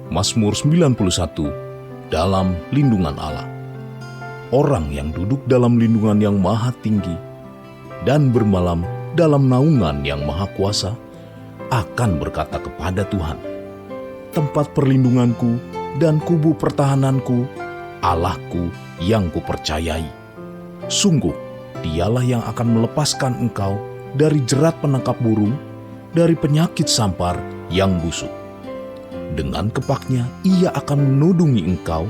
Mazmur 91, dalam lindungan Allah. Orang yang duduk dalam lindungan yang maha tinggi dan bermalam dalam naungan yang maha kuasa akan berkata kepada Tuhan, tempat perlindunganku dan kubu pertahananku, Allahku yang kupercayai. Sungguh, dialah yang akan melepaskan engkau dari jerat penangkap burung, dari penyakit sampar yang busuk. Dengan kepaknya ia akan menudungi engkau,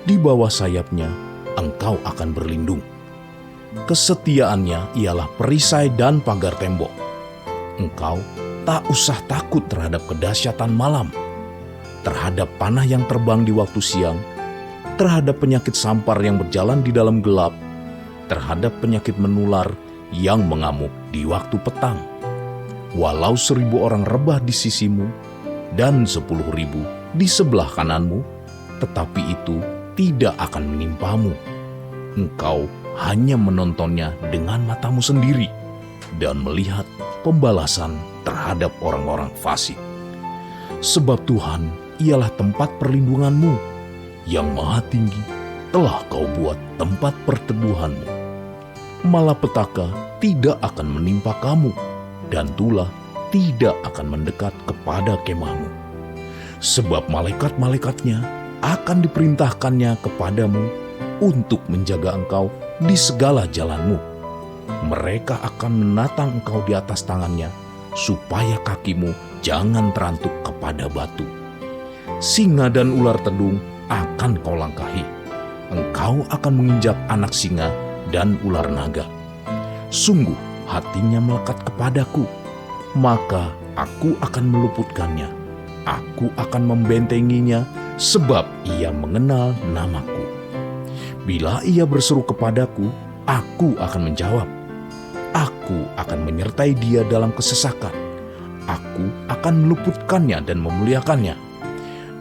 di bawah sayapnya engkau akan berlindung. Kesetiaannya ialah perisai dan pagar tembok. Engkau tak usah takut terhadap kedahsyatan malam, terhadap panah yang terbang di waktu siang, terhadap penyakit sampar yang berjalan di dalam gelap, terhadap penyakit menular yang mengamuk di waktu petang. Walau 1.000 orang rebah di sisimu dan 10.000 di sebelah kananmu, tetapi itu tidak akan menimpamu. Engkau hanya menontonnya dengan matamu sendiri dan melihat pembalasan terhadap orang-orang fasik. Sebab Tuhan ialah tempat perlindunganmu, yang maha tinggi telah kau buat tempat perteduhanmu. Malapetaka tidak akan menimpa kamu, dan tulah tidak akan mendekat kepada kemahmu. Sebab malaikat-malaikatnya akan diperintahkannya kepadamu untuk menjaga engkau di segala jalanmu. Mereka akan menatang engkau di atas tangannya, supaya kakimu jangan terantuk kepada batu. Singa dan ular tedung akan kau langkahi. Engkau akan menginjak anak singa dan ular naga. Sungguh hatinya melekat kepadaku, maka aku akan meluputkannya. Aku akan membentenginya, sebab ia mengenal namaku. Bila ia berseru kepadaku, aku akan menjawab. Aku akan menyertai dia dalam kesesakan. Aku akan meluputkannya dan memuliakannya.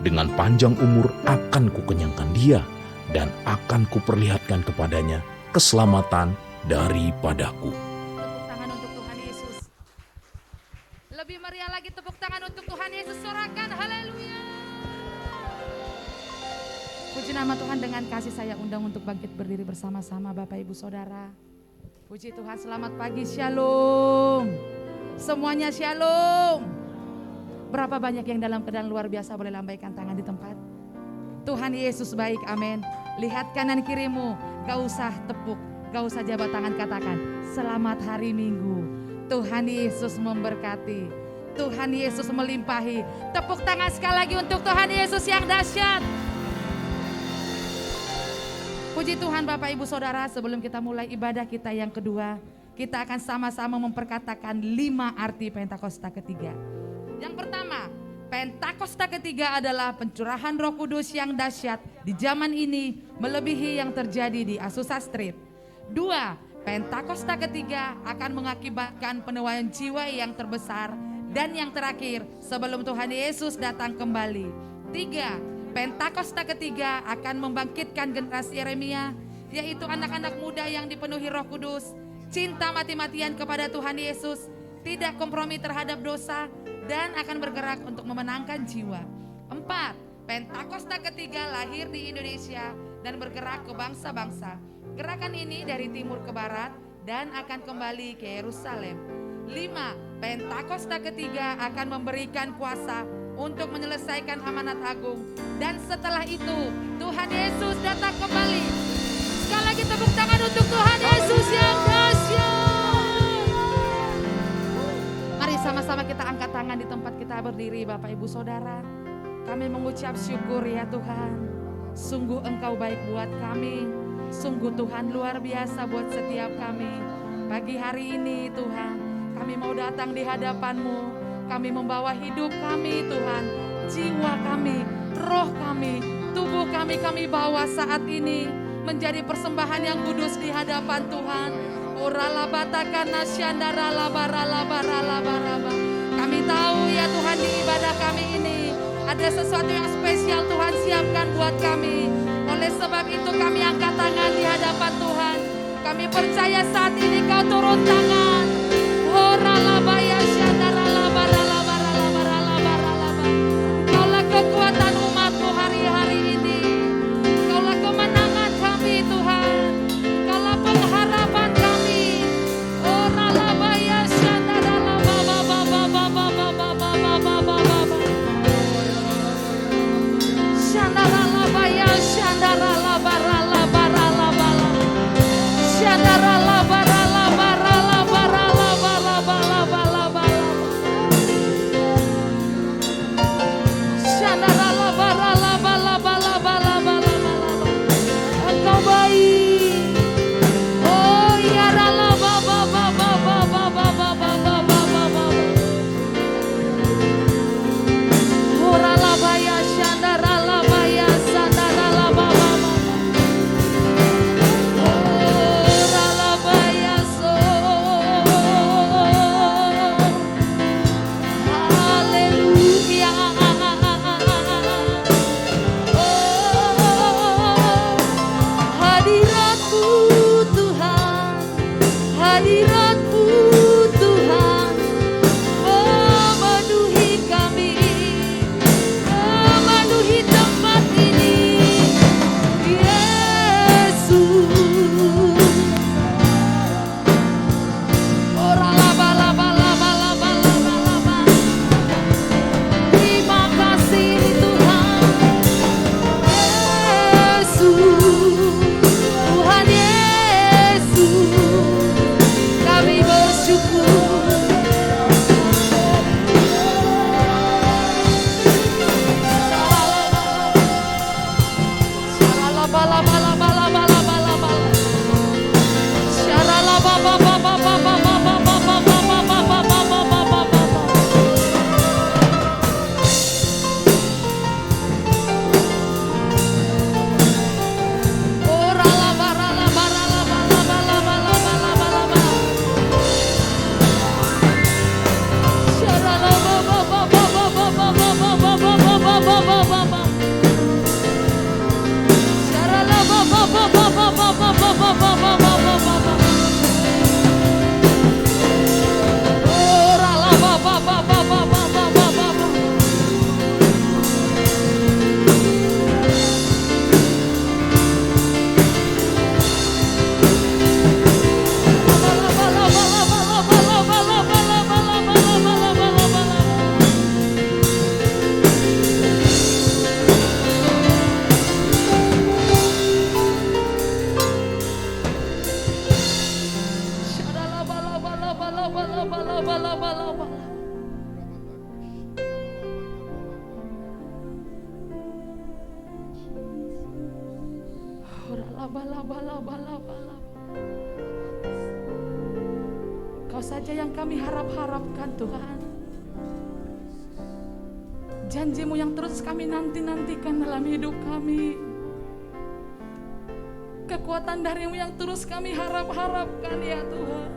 Dengan panjang umur akan kukenyangkan dia, dan akan kuperlihatkan kepadanya keselamatan daripadaku. Tepuk tangan untuk Tuhan Yesus. Lebih meriah lagi tepuk tangan untuk Tuhan Yesus. Sorakan haleluya. Puji nama Tuhan. Dengan kasih saya undang untuk bangkit berdiri bersama-sama Bapak Ibu Saudara. Puji Tuhan, selamat pagi, shalom. Semuanya shalom. Berapa banyak yang dalam keadaan luar biasa, boleh lambaikan tangan di tempat. Tuhan Yesus baik, amin. Lihat kanan kirimu, gak usah tepuk, gak usah jabat tangan, katakan selamat hari Minggu. Tuhan Yesus memberkati, Tuhan Yesus melimpahi. Tepuk tangan sekali lagi untuk Tuhan Yesus yang dahsyat. Puji Tuhan Bapak Ibu Saudara, sebelum kita mulai ibadah kita yang kedua, kita akan sama-sama memperkatakan 5 arti Pentakosta ketiga. Yang pertama, Pentakosta ketiga adalah pencurahan Roh Kudus yang dahsyat di zaman ini, melebihi yang terjadi di Azusa Street. 2, Pentakosta ketiga akan mengakibatkan penuaian jiwa yang terbesar dan yang terakhir sebelum Tuhan Yesus datang kembali. 3, Pentakosta ketiga akan membangkitkan generasi Yeremia, yaitu anak-anak muda yang dipenuhi Roh Kudus, cinta mati-matian kepada Tuhan Yesus, tidak kompromi terhadap dosa, dan akan bergerak untuk memenangkan jiwa. 4, Pentakosta ketiga lahir di Indonesia dan bergerak ke bangsa-bangsa. Gerakan ini dari timur ke barat dan akan kembali ke Yerusalem. 5, Pentakosta ketiga akan memberikan kuasa untuk menyelesaikan amanat agung. Dan setelah itu Tuhan Yesus datang kembali. Sekali lagi tepuk tangan untuk Tuhan Yesus yang dahsyat. Mari sama-sama kita angkat tangan di tempat kita berdiri Bapak Ibu Saudara. Kami mengucap syukur ya Tuhan. Sungguh Engkau baik buat kami. Sungguh Tuhan luar biasa buat setiap kami. Pagi hari ini Tuhan, kami mau datang di hadapan-Mu. Kami membawa hidup kami Tuhan, jiwa kami, roh kami, tubuh kami bawa saat ini menjadi persembahan yang kudus di hadapan Tuhan. Kami tahu ya Tuhan, di ibadah kami ini ada sesuatu yang spesial Tuhan siapkan buat kami. Oleh sebab itu kami angkat tangan di hadapan Tuhan. Kami percaya saat ini Kau turun tangan. Kaulah kekuatan Engkau baik. Oh ya rala baba baba baba baba baba baba. Oh rala baya shanda rala baya shanda rala baba baba. Oh rala baya so. Haleluya. Hadiratmu Tuhan, hadiratmu Tuhan, memenuhi kami, memenuhi tempat ini, Yesus. Oh ralaba laba laba laba laba laba. Terima kasih Tuhan, Yesus. Tuhan Yesus, kami bersyukur. Kau saja yang kami harap-harapkan Tuhan. Janji-Mu yang terus kami nanti-nantikan dalam hidup kami. Kekuatan dari-Mu yang terus kami harap-harapkan ya Tuhan.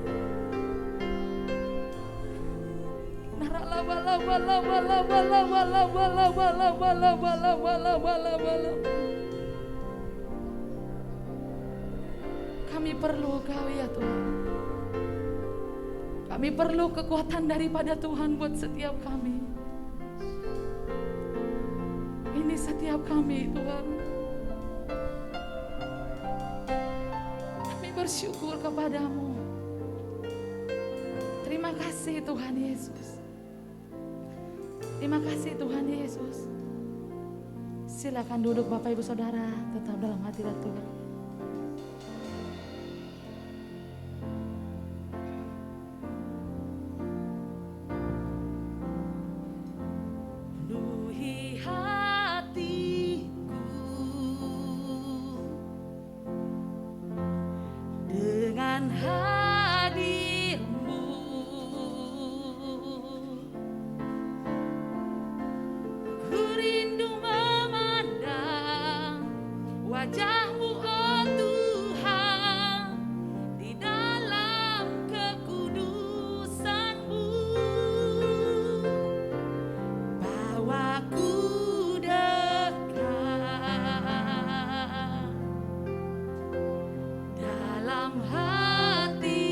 Kami perlu Kau ya Tuhan. Kami perlu kekuatan daripada Tuhan buat setiap kami. Ini setiap kami Tuhan. Kami bersyukur kepada-Mu. Terima kasih Tuhan Yesus. Terima kasih Tuhan Yesus. Silakan duduk Bapak Ibu Saudara, tetap dalam hadirat Tuhan. Penuhi hatiku dengan hadir-Mu. Ku rindu memandang wajah-Mu oh Tuhan, di dalam kekudusan-Mu. Bawaku dekat dalam hati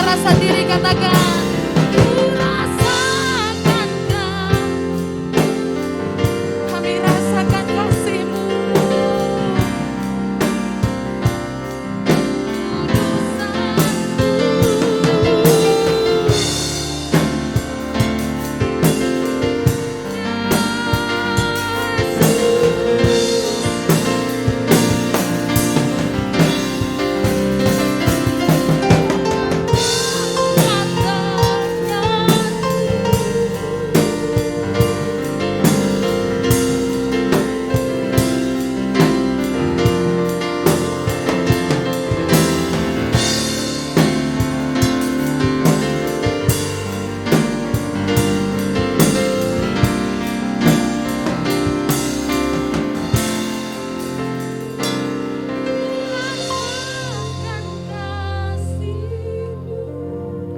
rasa diri, katakan. Ku rasakan kami rasakan kasih-Mu.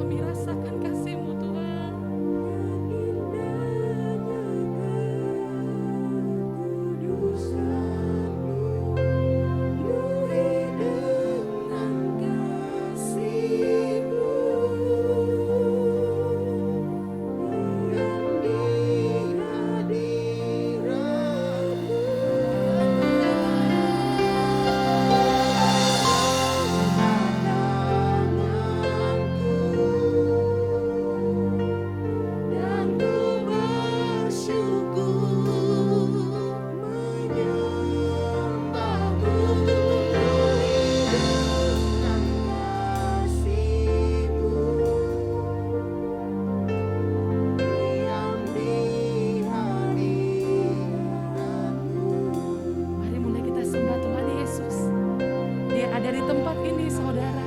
Kami rasakan kasih-Mu Tuhan. Mari mulai kita sembah Tuhan Yesus. Dia ada di tempat ini, saudara.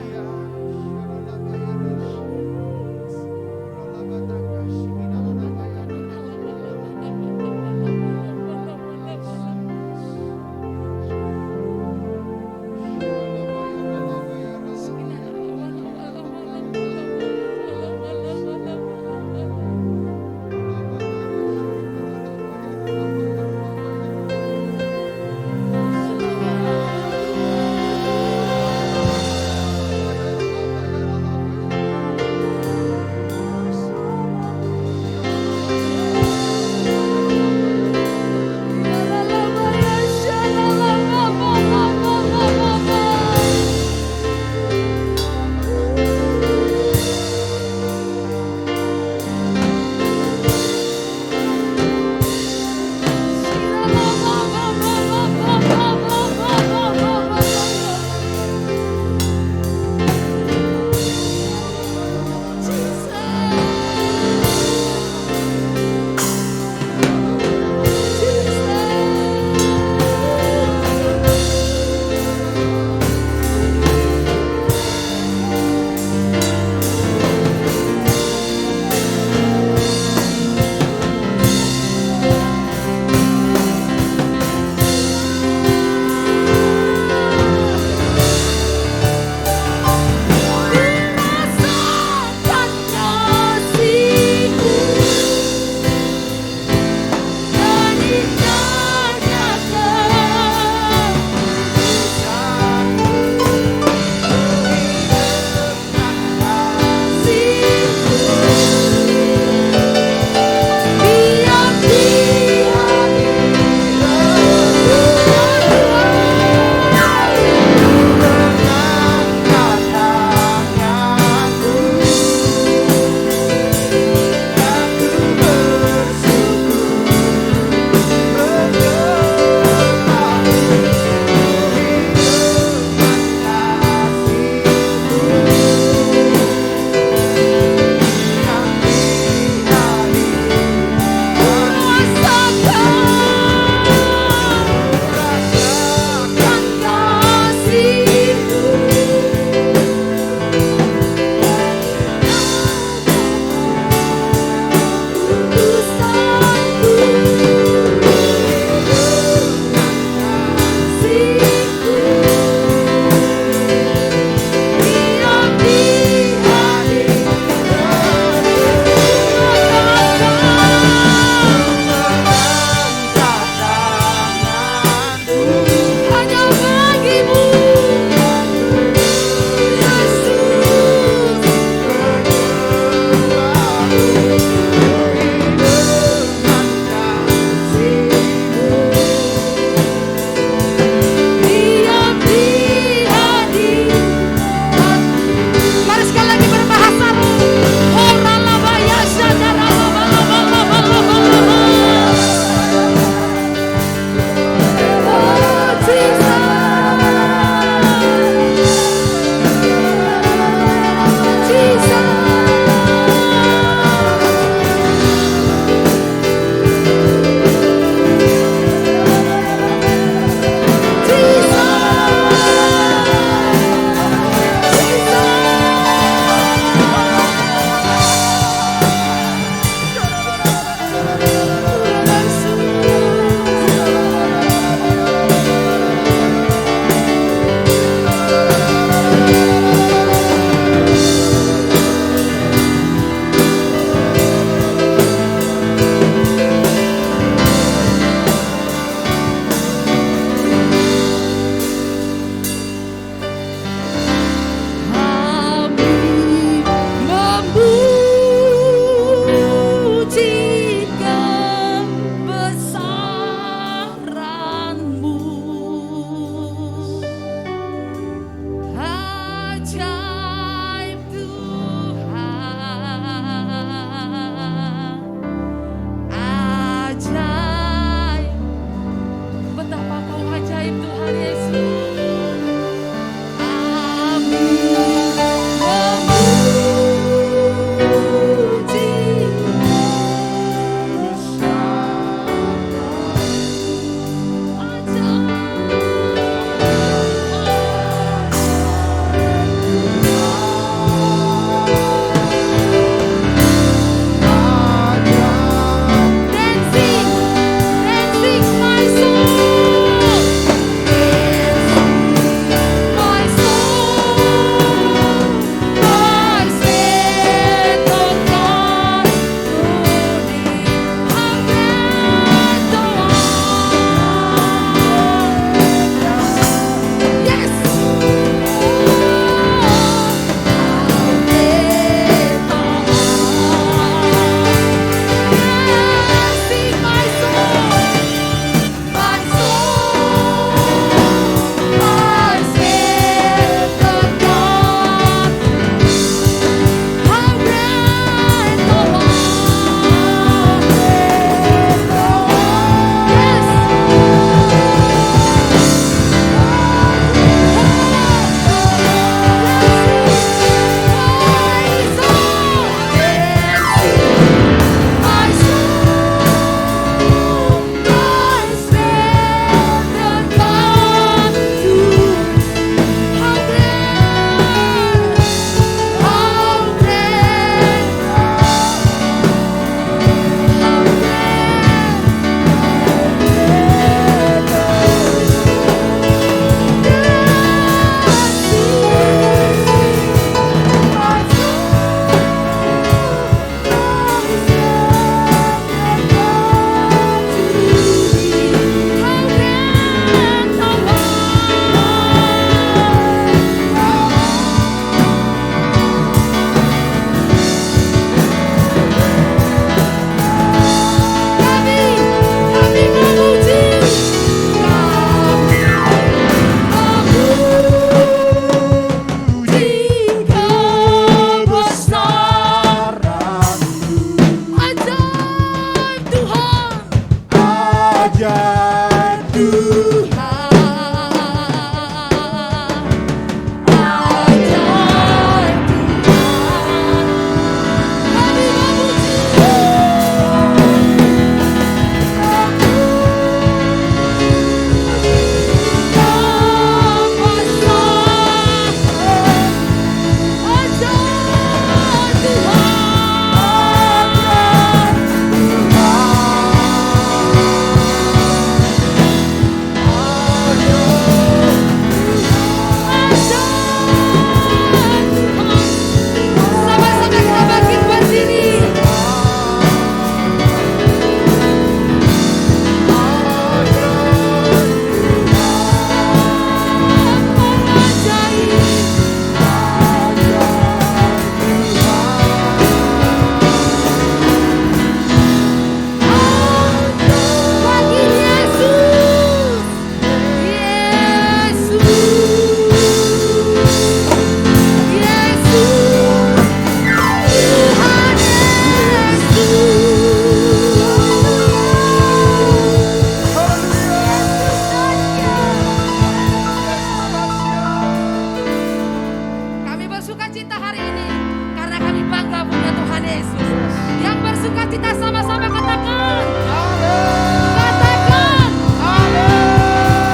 sukacita sama-sama katakan. Amin. Katakan. Amin.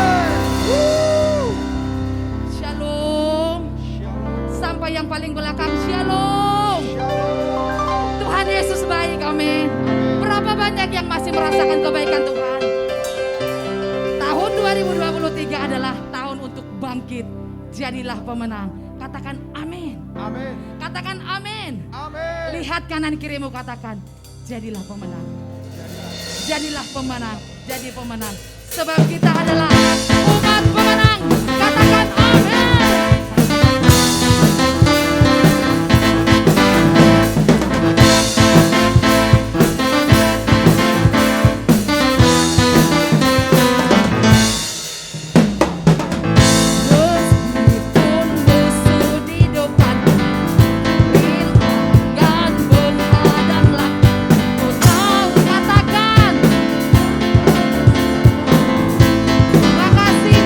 Shalom. Sampai yang paling belakang, shalom. Tuhan Yesus baik, amin. Berapa banyak yang masih merasakan kebaikan Tuhan? Tahun 2023 adalah tahun untuk bangkit. Jadilah pemenang. Katakan amin. Amin. Katakan amin. Amin. Lihat kanan kirimu, katakan jadilah pemenang. Jadilah pemenang. Jadi pemenang. Sebab kita adalah umat pemenang. Katakan amin. Meskipun musuh di depan rintangan menghadanglah, ku tahu, katakan makasih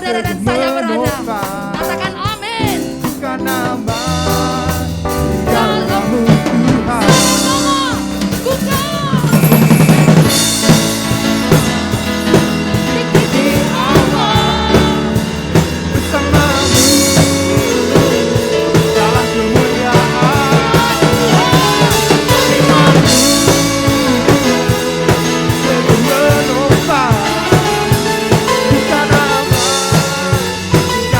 saudara dan saya berada. Katakan amin. Bukan nama di dalammu Tuhan. Sama-sama. Bukan. Di Allah bersamamu dalam kemuliaan. Imanmu selalu menopang. Bukan nama di dalammu Tuhan. Bukan Allah.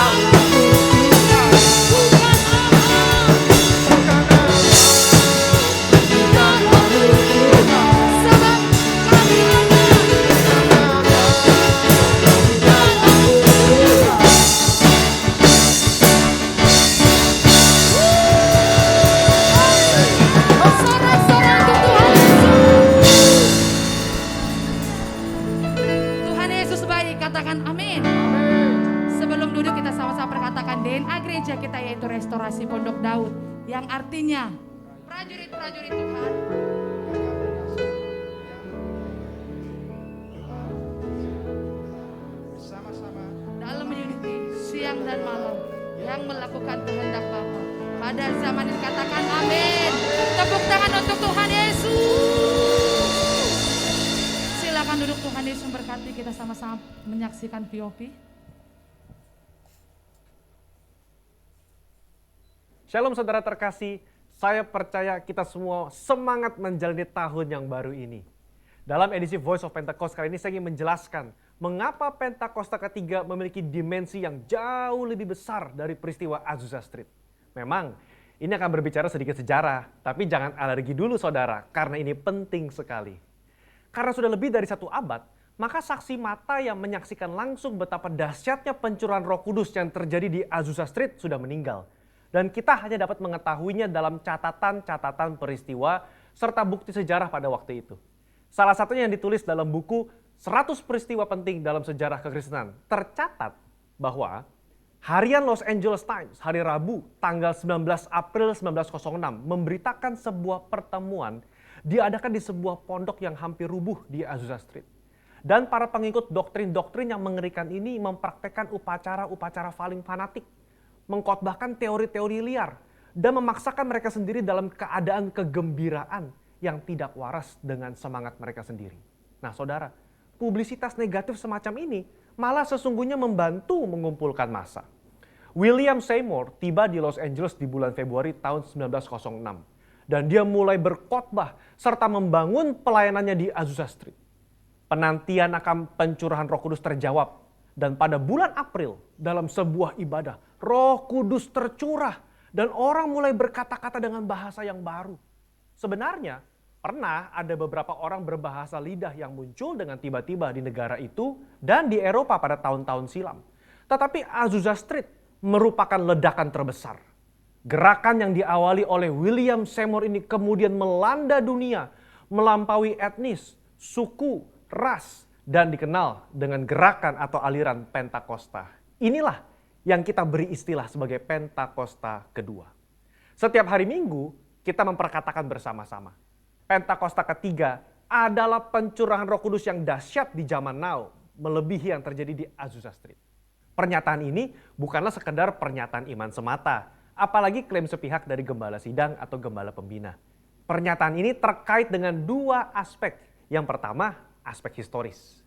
Bukan nama di dalammu Tuhan. Sebab kami ada. Sorak-sorai untuk Tuhan Yesus. Tuhan Yesus baik, katakan amin. Sebelum duduk kita sama-sama perkatakan DNA gereja kita yaitu Restorasi Pondok Daud. Yang artinya prajurit-prajurit Tuhan. Bersama-sama Dalam unity siang dan malam yang melakukan kehendak Bapa. Pada zaman ini katakan amin. Tepuk tangan untuk Tuhan Yesus. Silakan duduk, Tuhan Yesus memberkati, kita sama-sama menyaksikan POP. Shalom saudara terkasih, saya percaya kita semua semangat menjalani tahun yang baru ini. Dalam edisi Voice of Pentecost kali ini saya ingin menjelaskan mengapa Pentakosta ketiga memiliki dimensi yang jauh lebih besar dari peristiwa Azusa Street. Memang ini akan berbicara sedikit sejarah, tapi jangan alergi dulu saudara, karena ini penting sekali. Karena sudah lebih dari 1 abad, maka saksi mata yang menyaksikan langsung betapa dahsyatnya pencurahan Roh Kudus yang terjadi di Azusa Street sudah meninggal. Dan kita hanya dapat mengetahuinya dalam catatan-catatan peristiwa serta bukti sejarah pada waktu itu. Salah satunya yang ditulis dalam buku 100 peristiwa penting dalam sejarah kekristenan. Tercatat bahwa harian Los Angeles Times hari Rabu tanggal 19 April 1906 memberitakan sebuah pertemuan diadakan di sebuah pondok yang hampir rubuh di Azusa Street. Dan para pengikut doktrin-doktrin yang mengerikan ini mempraktekkan upacara-upacara paling fanatik, mengkhotbahkan teori-teori liar, dan memaksakan mereka sendiri dalam keadaan kegembiraan yang tidak waras dengan semangat mereka sendiri. Nah saudara, publisitas negatif semacam ini malah sesungguhnya membantu mengumpulkan massa. William Seymour tiba di Los Angeles di bulan Februari tahun 1906. Dan dia mulai berkhotbah serta membangun pelayanannya di Azusa Street. Penantian akan pencurahan Roh Kudus terjawab. Dan pada bulan April dalam sebuah ibadah, Roh Kudus tercurah dan orang mulai berkata-kata dengan bahasa yang baru. Sebenarnya pernah ada beberapa orang berbahasa lidah yang muncul dengan tiba-tiba di negara itu dan di Eropa pada tahun-tahun silam. Tetapi Azusa Street merupakan ledakan terbesar. Gerakan yang diawali oleh William Seymour ini kemudian melanda dunia, melampaui etnis, suku, ras, dan dikenal dengan gerakan atau aliran Pentakosta. Inilah yang kita beri istilah sebagai Pentakosta kedua. Setiap hari Minggu kita memperkatakan bersama-sama. Pentakosta ketiga adalah pencurahan Roh Kudus yang dahsyat di zaman now, melebihi yang terjadi di Azusa Street. Pernyataan ini bukanlah sekedar pernyataan iman semata, apalagi klaim sepihak dari gembala sidang atau gembala pembina. Pernyataan ini terkait dengan 2 aspek. Yang pertama, aspek historis.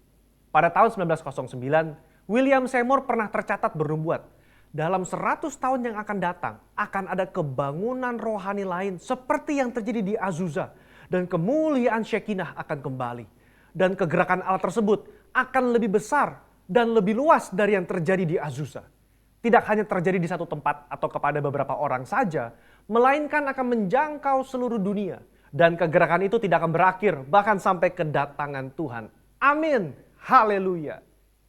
Pada tahun 1909, William Seymour pernah tercatat bernubuat, dalam 100 tahun yang akan datang, akan ada kebangunan rohani lain seperti yang terjadi di Azusa, dan kemuliaan Shekinah akan kembali. Dan kegerakan Allah tersebut akan lebih besar dan lebih luas dari yang terjadi di Azusa. Tidak hanya terjadi di satu tempat atau kepada beberapa orang saja, melainkan akan menjangkau seluruh dunia. Dan kegerakan itu tidak akan berakhir, bahkan sampai kedatangan Tuhan. Amin. Haleluya.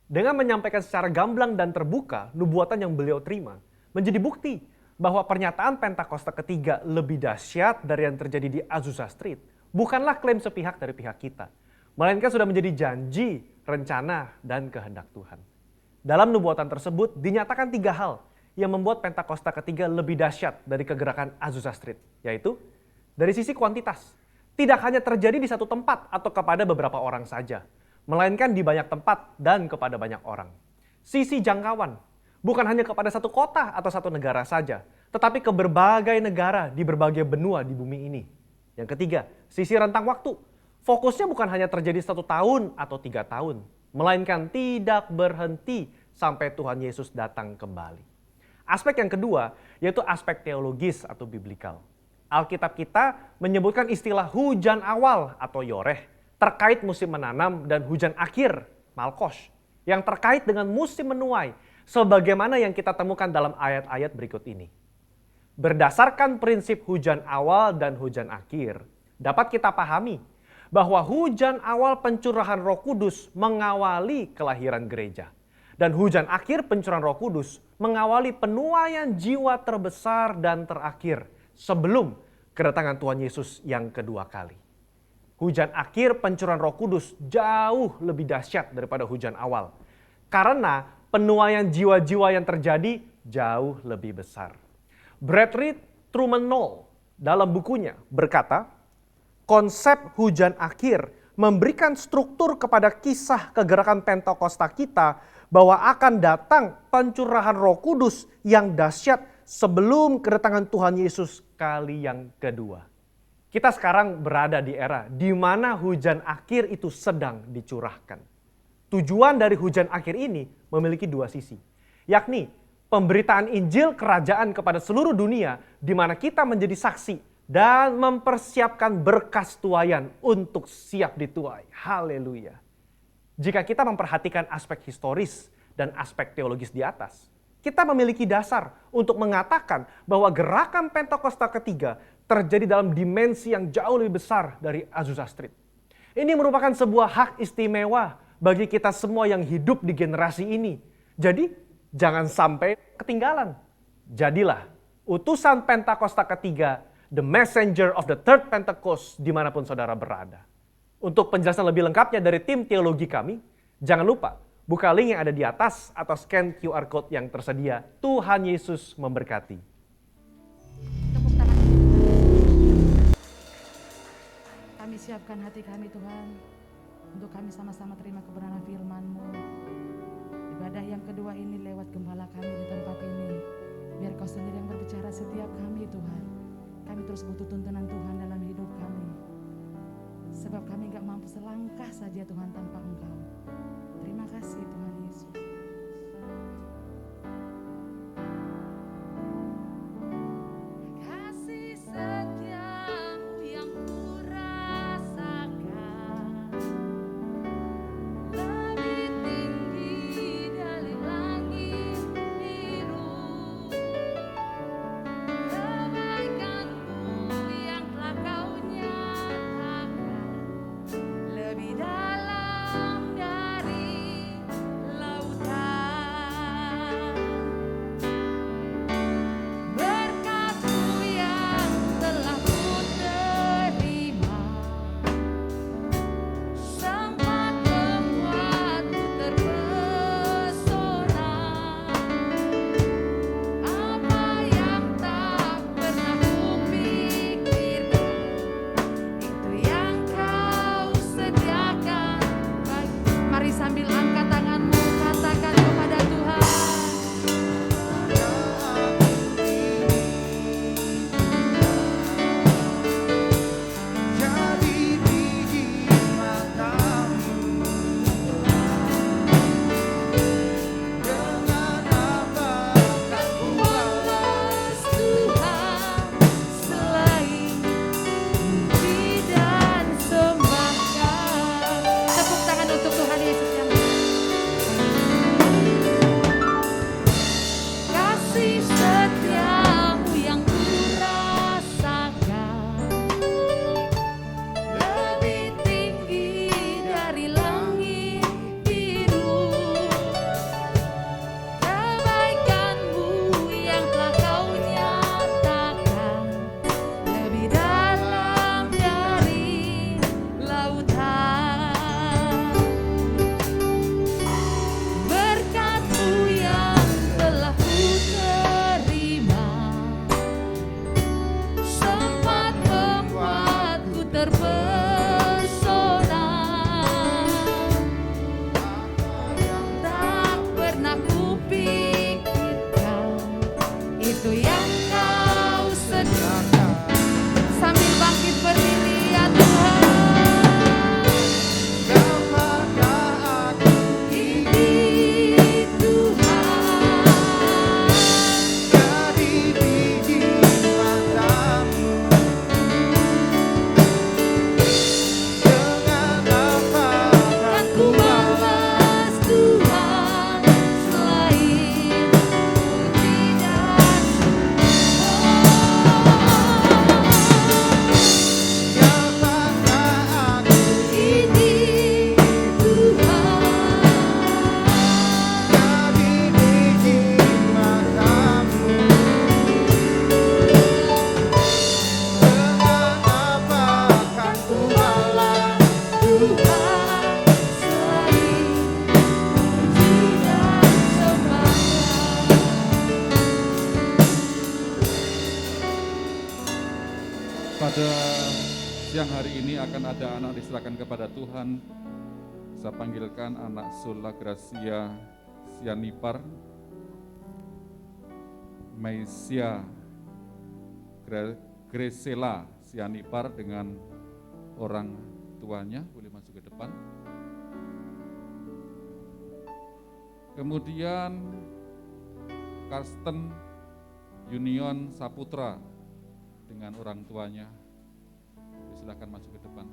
Dengan menyampaikan secara gamblang dan terbuka nubuatan yang beliau terima, menjadi bukti bahwa pernyataan Pentakosta ketiga lebih dahsyat dari yang terjadi di Azusa Street. Bukanlah klaim sepihak dari pihak kita, melainkan sudah menjadi janji, rencana, dan kehendak Tuhan. Dalam nubuatan tersebut dinyatakan 3 hal yang membuat Pentakosta ketiga lebih dahsyat dari kegerakan Azusa Street, yaitu dari sisi kuantitas, tidak hanya terjadi di satu tempat atau kepada beberapa orang saja, melainkan di banyak tempat dan kepada banyak orang. sisi jangkauan. Bukan hanya kepada satu kota atau satu negara saja, tetapi ke berbagai negara di berbagai benua di bumi ini. Yang ketiga, sisi rentang waktu. Fokusnya bukan hanya terjadi 1 tahun atau 3 tahun, melainkan tidak berhenti sampai Tuhan Yesus datang kembali. Aspek yang kedua yaitu aspek teologis atau biblikal. Alkitab kita menyebutkan istilah hujan awal atau yoreh terkait musim menanam dan hujan akhir, malkosh, yang terkait dengan musim menuai, sebagaimana yang kita temukan dalam ayat-ayat berikut ini. Berdasarkan prinsip hujan awal dan hujan akhir, dapat kita pahami bahwa hujan awal pencurahan Roh Kudus mengawali kelahiran gereja. Dan hujan akhir pencurahan Roh Kudus mengawali penuaian jiwa terbesar dan terakhir sebelum kedatangan Tuhan Yesus yang kedua kali. Hujan akhir pencurahan Roh Kudus jauh lebih dahsyat daripada hujan awal. Karena penuaian jiwa-jiwa yang terjadi jauh lebih besar. Bradley Truman Knoll dalam bukunya berkata, konsep hujan akhir memberikan struktur kepada kisah kegerakan Pentakosta kita bahwa akan datang pencurahan Roh Kudus yang dahsyat sebelum kedatangan Tuhan Yesus kali yang kedua. Kita sekarang berada di era di mana hujan akhir itu sedang dicurahkan. Tujuan dari hujan akhir ini memiliki 2 sisi, yakni pemberitaan Injil Kerajaan kepada seluruh dunia di mana kita menjadi saksi dan mempersiapkan berkas tuaian untuk siap dituai. Haleluya. Jika kita memperhatikan aspek historis dan aspek teologis di atas, kita memiliki dasar untuk mengatakan bahwa gerakan Pentakosta ketiga terjadi dalam dimensi yang jauh lebih besar dari Azusa Street. Ini merupakan sebuah hak istimewa bagi kita semua yang hidup di generasi ini. Jadi, jangan sampai ketinggalan. Jadilah utusan Pentakosta ketiga, the messenger of the third Pentecost dimanapun saudara berada. Untuk penjelasan lebih lengkapnya dari tim teologi kami, jangan lupa buka link yang ada di atas atau scan QR Code yang tersedia. Tuhan Yesus memberkati. Tepuk tangan. Kami siapkan hati kami Tuhan, untuk kami sama-sama terima kebenaran firman-Mu. Ibadah yang kedua ini lewat gembala kami di tempat ini. Biar Kau sendiri yang berbicara setiap kami Tuhan. Kami terus butuh tuntunan Tuhan dalam hidup kami. Sebab kami gak mampu selangkah saja Tuhan tanpa Engkau. Terima kasih Tuhan Yesus. Kasih setiamu yang kurasakan lebih tinggi dari langit biru. Kebaikanmu yang telah Kau nyatakan lebih dalam dari pada siang hari ini akan ada anak diserahkan kepada Tuhan. Saya panggilkan anak Sola Gracia Sianipar, Maisia Gresela Sianipar dengan orang tuanya, boleh masuk ke depan. Kemudian Karsten Union Saputra dengan orang tuanya, silakan masuk ke depan.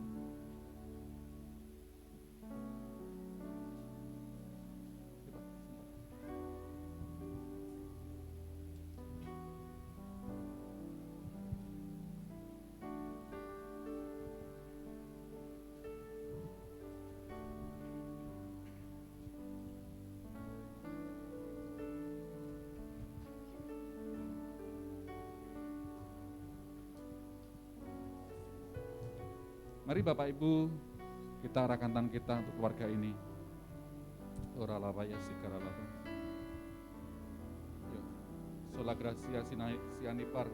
Mari Bapak Ibu, kita arahkan tangan kita untuk keluarga ini. Oralabaya sikaralaba. Sola Gracia Sianipar,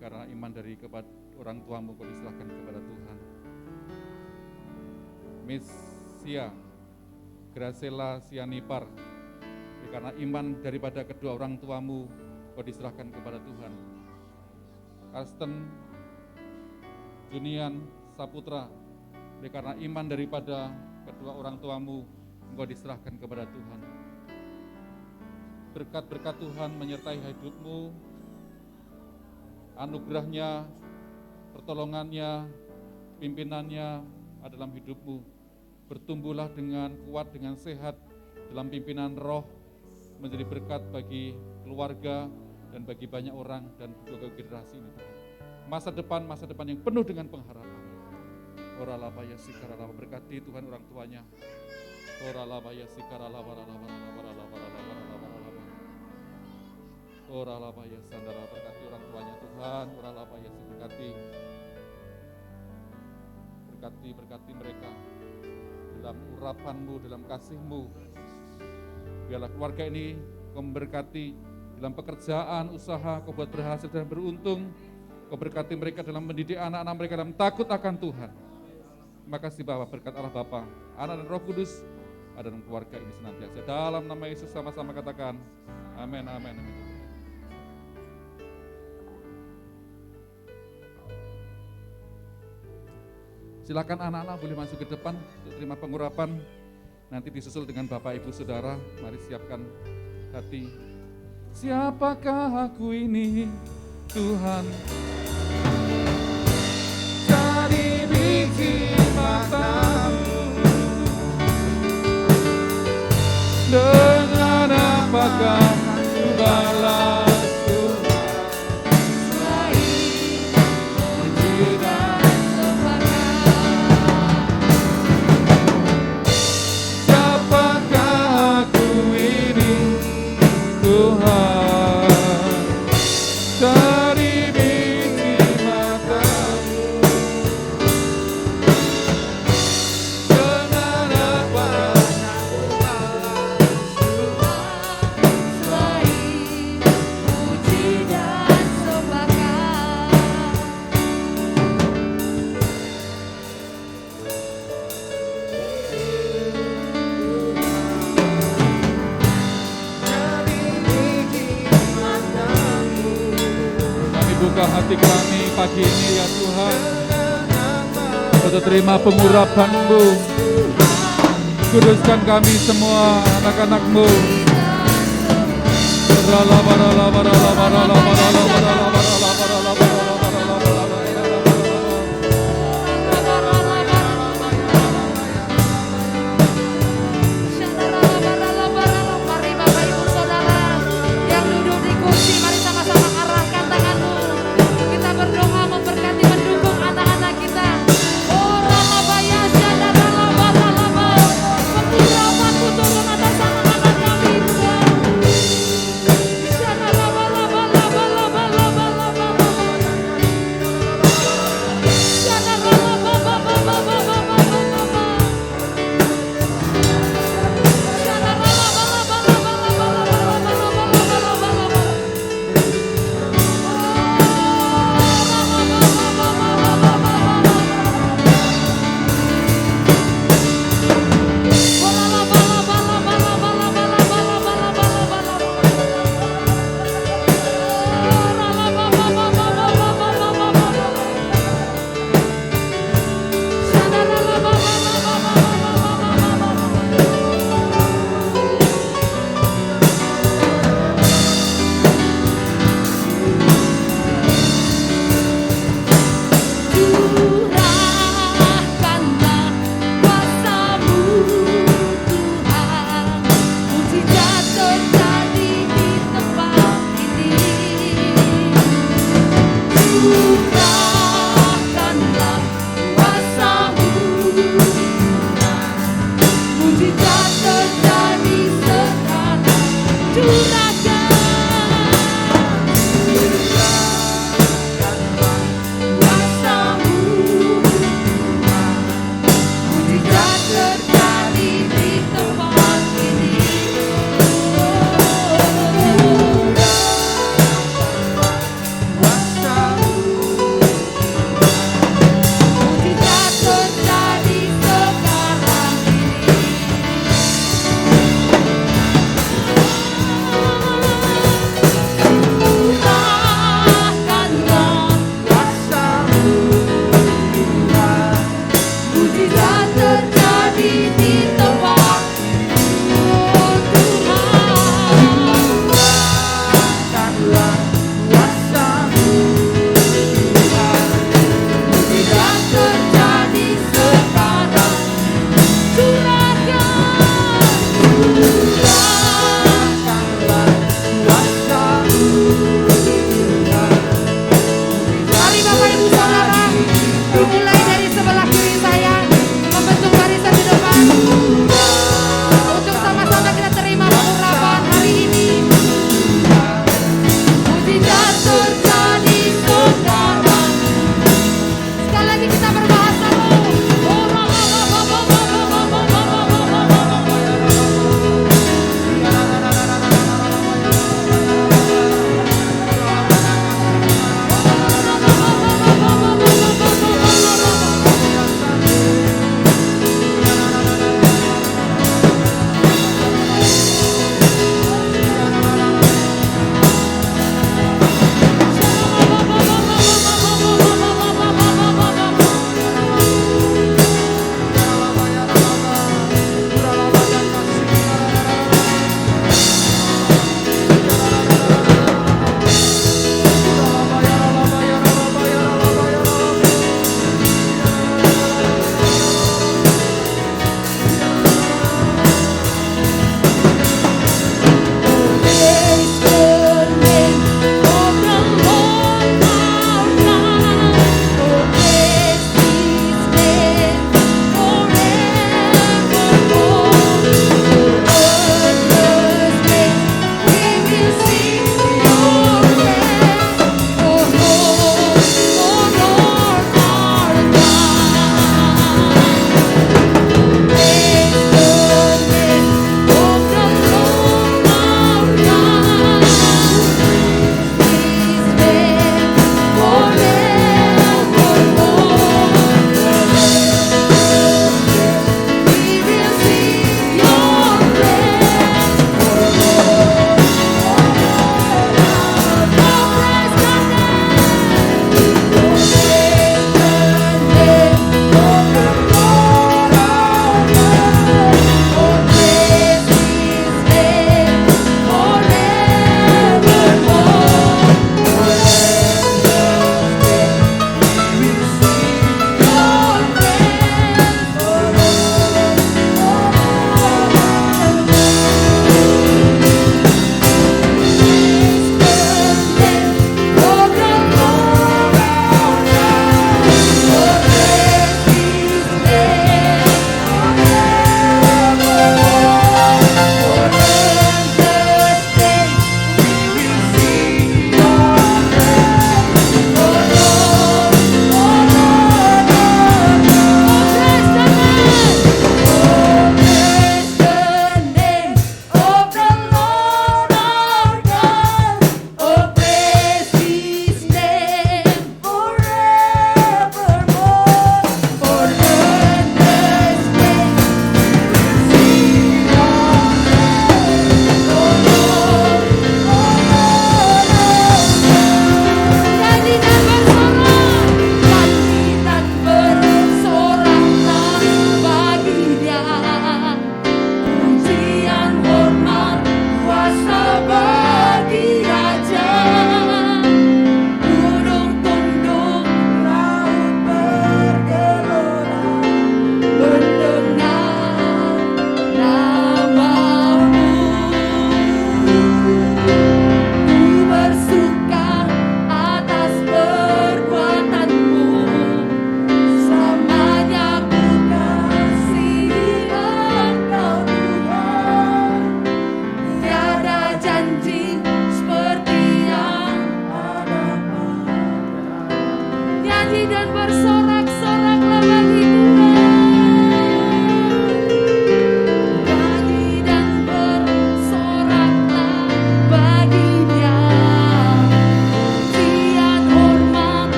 karena iman dari kepada orang tuamu kau diserahkan kepada Tuhan. Mesia Gracela Sianipar, karena iman daripada kedua orang tuamu kau diserahkan kepada Tuhan. Karsten Junian Saputra, karena iman daripada kedua orang tuamu engkau diserahkan kepada Tuhan. Berkat-berkat Tuhan menyertai hidupmu, anugerahnya, pertolongannya, pimpinannya dalam hidupmu. Bertumbuhlah dengan kuat, dengan sehat dalam pimpinan roh, menjadi berkat bagi keluarga dan bagi banyak orang dan juga generasi ini Tuhan. Masa depan yang penuh dengan pengharapan. Oralabaya sikaralaba, berkati Tuhan orang tuanya. Oralabaya sikaralaba, oralabaya sandara, berkati orang tuanya Tuhan. Oralabaya berkati mereka dalam urapan-Mu, dalam kasih-Mu. Biarlah keluarga ini Kau memberkati dalam pekerjaan, usaha, Kau buat berhasil dan beruntung. Kau berkati mereka dalam mendidik anak-anak mereka dalam takut akan Tuhan. Terima kasih Bapa, berkat Allah Bapa, Anak dan Roh Kudus ada dalam keluarga ini senantiasa. Dalam nama Yesus sama-sama katakan, amin, amin, amin. Silakan anak-anak boleh masuk ke depan untuk terima pengurapan. Nanti disusul dengan Bapak Ibu Saudara. Mari siapkan hati. Siapakah aku ini, Tuhan? Dari biji matamu, dengan apakah ku balas Tuhan? Selain puji dan siapakah aku ini, Tuhan? Dari biji matamu, dengan apakah ku balas Tuhan? Selain puji dan sembahkan. Kami buka hati kami pagi ini ya Tuhan, untuk terima pengurapan-Mu. Kuduskan kami semua anak-anak-Mu. Mari Bapak Ibu Saudara yang duduk di kursi, mari sama-sama arahkan tanganmu. Kita berdoa memberkati, mendukung anak-anak kita. Oralabaya syadaralaba, pengurapan-Mu turun atas anak-anak kami Tuhan. Syadaralaba.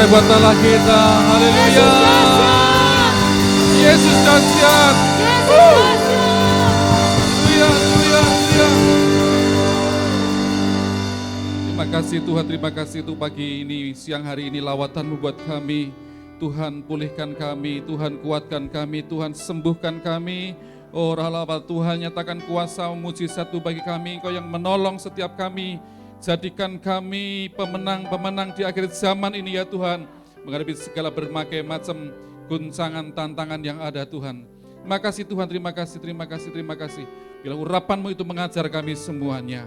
buat Allah kita. Haleluya. Yesus dahsyat. Haleluya, haleluya, haleluya. Terima kasih Tuhan, terima kasih untuk pagi ini, siang hari ini lawatan-Mu buat kami. Tuhan pulihkan kami, Tuhan kuatkan kami, Tuhan sembuhkan kami. Oh Allah, Tuhan nyatakan kuasa mujizat-Mu bagi kami, Engkau yang menolong setiap kami. Jadikan kami pemenang-pemenang di akhir zaman ini ya Tuhan. Menghadapi segala berbagai macam guncangan, tantangan yang ada Tuhan. Terima kasih Tuhan, terima kasih, terima kasih, terima kasih. Bila urapan-Mu itu mengajar kami semuanya.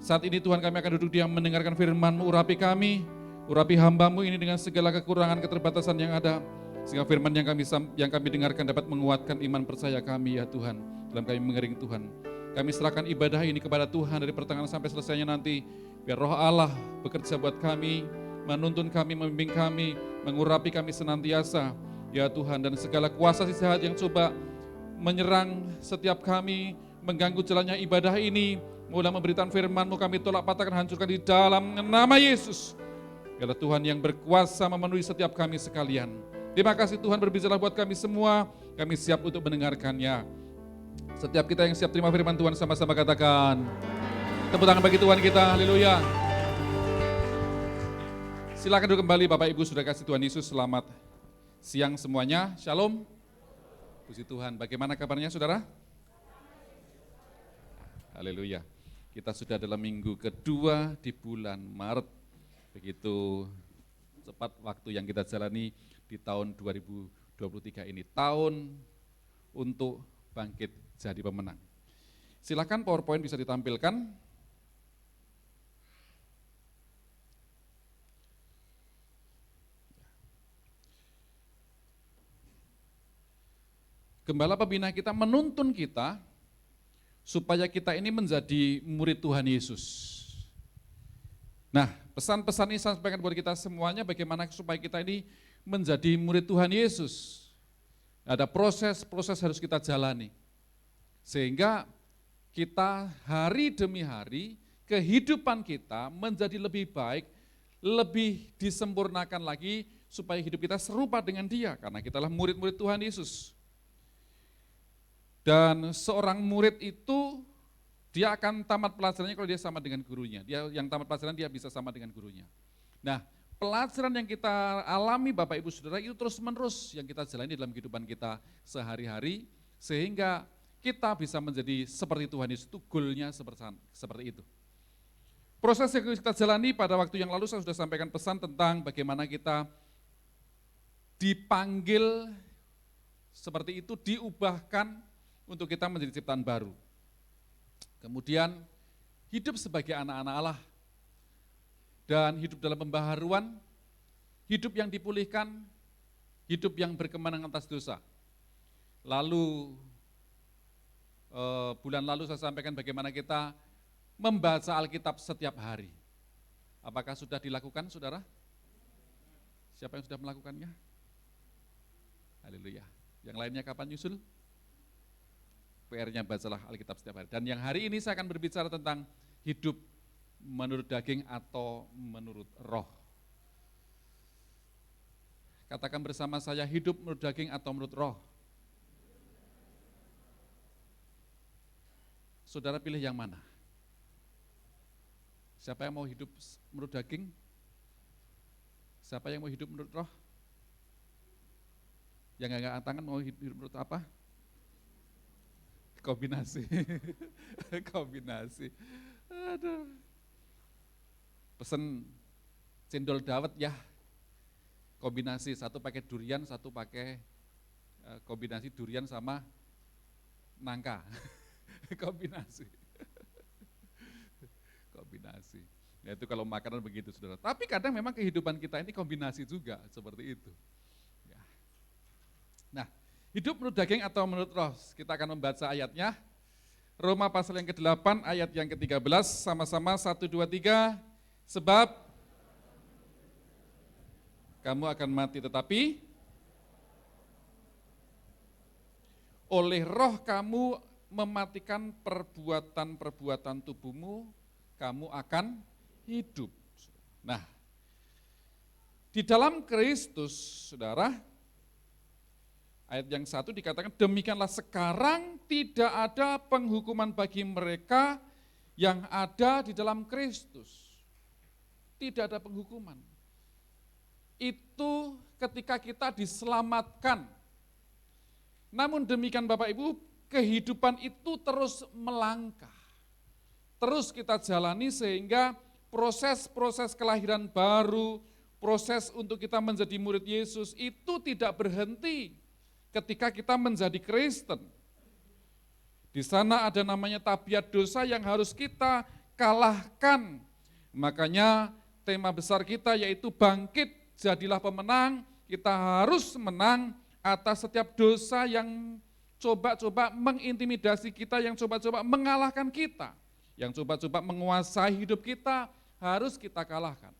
Saat ini Tuhan kami akan duduk diam mendengarkan firman-Mu, urapi kami, urapi hamba-Mu ini dengan segala kekurangan, keterbatasan yang ada. Sehingga firman yang kami dengarkan dapat menguatkan iman percaya kami ya Tuhan. Dalam kami mengering Tuhan. Kami serahkan ibadah ini kepada Tuhan dari pertengahan sampai selesainya nanti. Biar roh Allah bekerja buat kami, menuntun kami, membimbing kami, mengurapi kami senantiasa. Ya Tuhan, dan segala kuasa si jahat yang coba menyerang setiap kami, mengganggu jalannya ibadah ini, mulai memberikan firman-Mu kami tolak, patahkan, hancurkan di dalam nama Yesus. Biarlah Tuhan yang berkuasa memenuhi setiap kami sekalian. Terima kasih Tuhan berbicara buat kami semua, kami siap untuk mendengarkannya. Setiap kita yang siap terima firman Tuhan sama-sama katakan, tepuk tangan bagi Tuhan kita, haleluya. Silakan duduk kembali Bapak Ibu, sudah kasih Tuhan Yesus, selamat siang semuanya, shalom. Puji Tuhan, bagaimana kabarnya saudara? Haleluya, kita sudah dalam minggu kedua di bulan Maret, begitu cepat waktu yang kita jalani di tahun 2023 ini, tahun untuk bangkit jadi pemenang. Silakan PowerPoint bisa ditampilkan. Gembala pembina kita menuntun kita supaya kita ini menjadi murid Tuhan Yesus. Nah, pesan-pesan ini saya sampaikan buat kita semuanya bagaimana supaya kita ini menjadi murid Tuhan Yesus. Ada proses-proses harus kita jalani. Sehingga kita hari demi hari, kehidupan kita menjadi lebih baik, lebih disempurnakan lagi, supaya hidup kita serupa dengan Dia, karena kita adalah murid-murid Tuhan Yesus. Dan seorang murid itu, dia akan tamat pelajarannya kalau dia sama dengan gurunya. Dia yang tamat pelajaran, dia bisa sama dengan gurunya. Nah, pelajaran yang kita alami Bapak Ibu Saudara itu terus-menerus yang kita jalani dalam kehidupan kita sehari-hari, sehingga kita bisa menjadi seperti Tuhan Yesus, itu goalnya seperti itu. Proses yang kita jalani pada waktu yang lalu saya sudah sampaikan pesan tentang bagaimana kita dipanggil seperti itu, diubahkan untuk kita menjadi ciptaan baru. Kemudian hidup sebagai anak-anak Allah, dan hidup dalam pembaharuan, hidup yang dipulihkan, hidup yang berkemenangan atas dosa. Lalu bulan lalu saya sampaikan bagaimana kita membaca Alkitab setiap hari. Apakah sudah dilakukan saudara? Siapa yang sudah melakukannya? Haleluya. Yang lainnya kapan nyusul? PR-nya bacalah Alkitab setiap hari. Dan yang hari ini saya akan berbicara tentang hidup menurut daging atau menurut roh. Katakan bersama saya, hidup menurut daging atau menurut roh. Saudara pilih yang mana? Siapa yang mau hidup menurut daging? Siapa yang mau hidup menurut roh? Yang enggak angkat tangan mau hidup menurut apa? Kombinasi. Kombinasi. Aduh. Pesen cendol dawet ya. Kombinasi, satu pakai durian, satu pakai kombinasi durian sama nangka. Kombinasi. Kombinasi. Ya itu kalau makanan begitu saudara. Tapi kadang memang kehidupan kita ini kombinasi juga seperti itu. Ya. Nah, hidup menurut daging atau menurut roh? Kita akan membaca ayatnya. Roma pasal yang ke-8 ayat yang ke-13, sama-sama 1, 2, 3. Sebab kamu akan mati tetapi oleh roh kamu mematikan perbuatan-perbuatan tubuhmu, kamu akan hidup. Nah, Di dalam Kristus, saudara, ayat yang 1 dikatakan, demikianlah sekarang tidak ada penghukuman bagi mereka yang ada di dalam Kristus. Tidak ada penghukuman. Itu ketika kita diselamatkan. Namun demikian Bapak Ibu, kehidupan itu terus melangkah. Terus kita jalani sehingga proses-proses kelahiran baru, proses untuk kita menjadi murid Yesus itu tidak berhenti ketika kita menjadi Kristen. Di sana ada namanya tabiat dosa yang harus kita kalahkan. Makanya tema besar kita yaitu bangkit, jadilah pemenang. Kita harus menang atas setiap dosa yang coba-coba mengintimidasi kita, yang coba-coba mengalahkan kita, yang coba-coba menguasai hidup kita, harus kita kalahkan.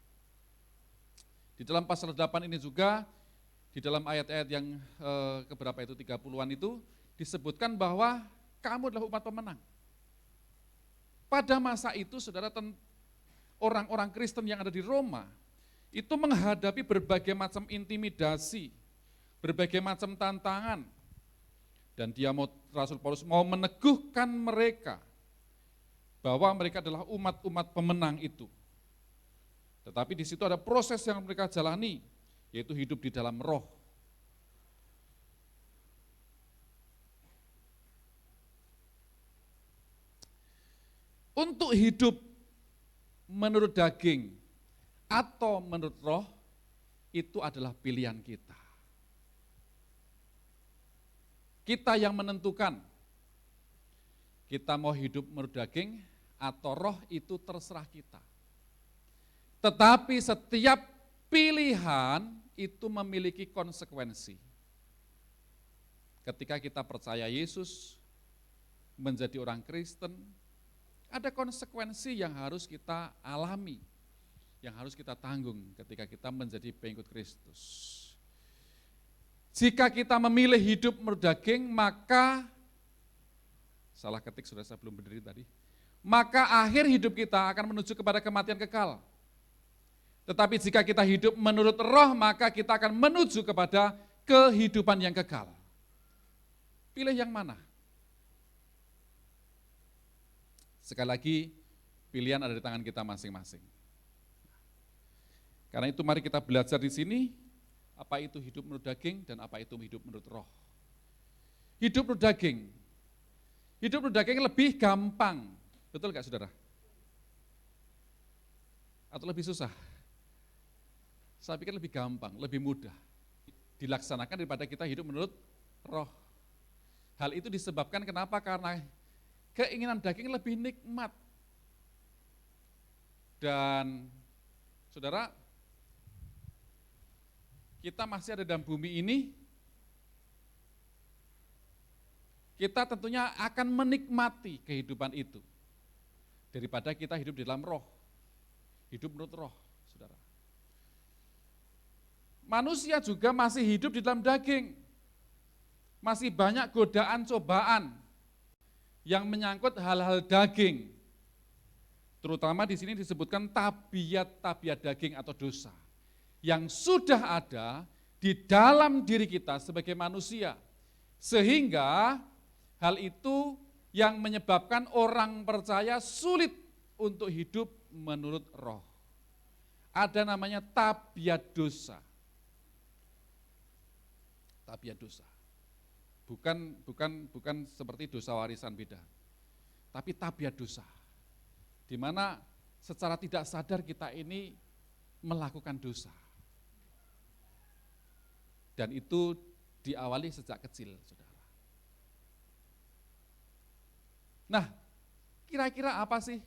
Di dalam pasal 8 ini juga, di dalam ayat-ayat yang keberapa itu, 30-an itu, disebutkan bahwa kamu adalah umat pemenang. Pada masa itu, saudara, orang-orang Kristen yang ada di Roma, itu menghadapi berbagai macam intimidasi, berbagai macam tantangan. Dan Rasul Paulus mau meneguhkan mereka, bahwa mereka adalah umat-umat pemenang itu. Tetapi di situ ada proses yang mereka jalani, yaitu hidup di dalam roh. Untuk hidup menurut daging atau menurut roh, itu adalah pilihan kita. Kita yang menentukan, kita mau hidup menurut daging atau roh itu terserah kita. Tetapi setiap pilihan itu memiliki konsekuensi. Ketika kita percaya Yesus, menjadi orang Kristen, ada konsekuensi yang harus kita alami, yang harus kita tanggung ketika kita menjadi pengikut Kristus. Jika kita memilih hidup menurut daging, maka, salah ketik sudah saya belum berdiri tadi, maka akhir hidup kita akan menuju kepada kematian kekal. Tetapi jika kita hidup menurut roh, maka kita akan menuju kepada kehidupan yang kekal. Pilih yang mana? Sekali lagi, pilihan ada di tangan kita masing-masing. Karena itu mari kita belajar di sini, apa itu hidup menurut daging dan apa itu hidup menurut roh. Hidup menurut daging. Hidup menurut daging lebih gampang. Betul gak saudara? Atau lebih susah? Saya pikir lebih gampang, lebih mudah dilaksanakan daripada kita hidup menurut roh. Hal itu disebabkan kenapa? Karena keinginan daging lebih nikmat. Dan saudara, kita masih ada dalam bumi ini, kita tentunya akan menikmati kehidupan itu daripada kita hidup di dalam roh, hidup menurut roh, saudara. Manusia juga masih hidup di dalam daging, masih banyak godaan, cobaan yang menyangkut hal-hal daging, terutama di sini disebutkan tabiat-tabiat daging atau dosa yang sudah ada di dalam diri kita sebagai manusia, sehingga hal itu yang menyebabkan orang percaya sulit untuk hidup menurut roh. Ada namanya tabiat dosa. Tabiat dosa. Bukan seperti dosa warisan, beda. Tapi tabiat dosa. Di mana secara tidak sadar kita ini melakukan dosa. Dan itu diawali sejak kecil, saudara. Nah, kira-kira apa sih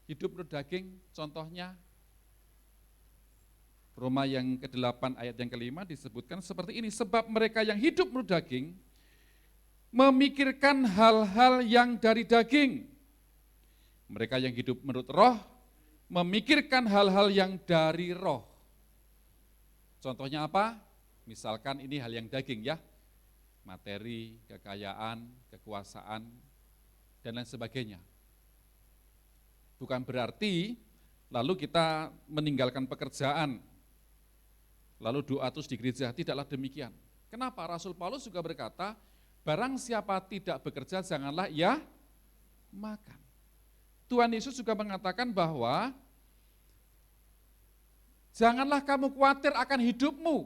hidup menurut daging? Contohnya, Roma yang ke-8 ayat yang ke-5 disebutkan seperti ini. Sebab mereka yang hidup menurut daging, memikirkan hal-hal yang dari daging. Mereka yang hidup menurut roh, memikirkan hal-hal yang dari roh. Contohnya apa? Misalkan ini hal yang daging ya, materi, kekayaan, kekuasaan, dan lain sebagainya. Bukan berarti lalu kita meninggalkan pekerjaan, lalu doa terus di gereja. Tidaklah demikian. Kenapa? Rasul Paulus juga berkata, barang siapa tidak bekerja janganlah ia makan. Tuhan Yesus juga mengatakan bahwa janganlah kamu khawatir akan hidupmu,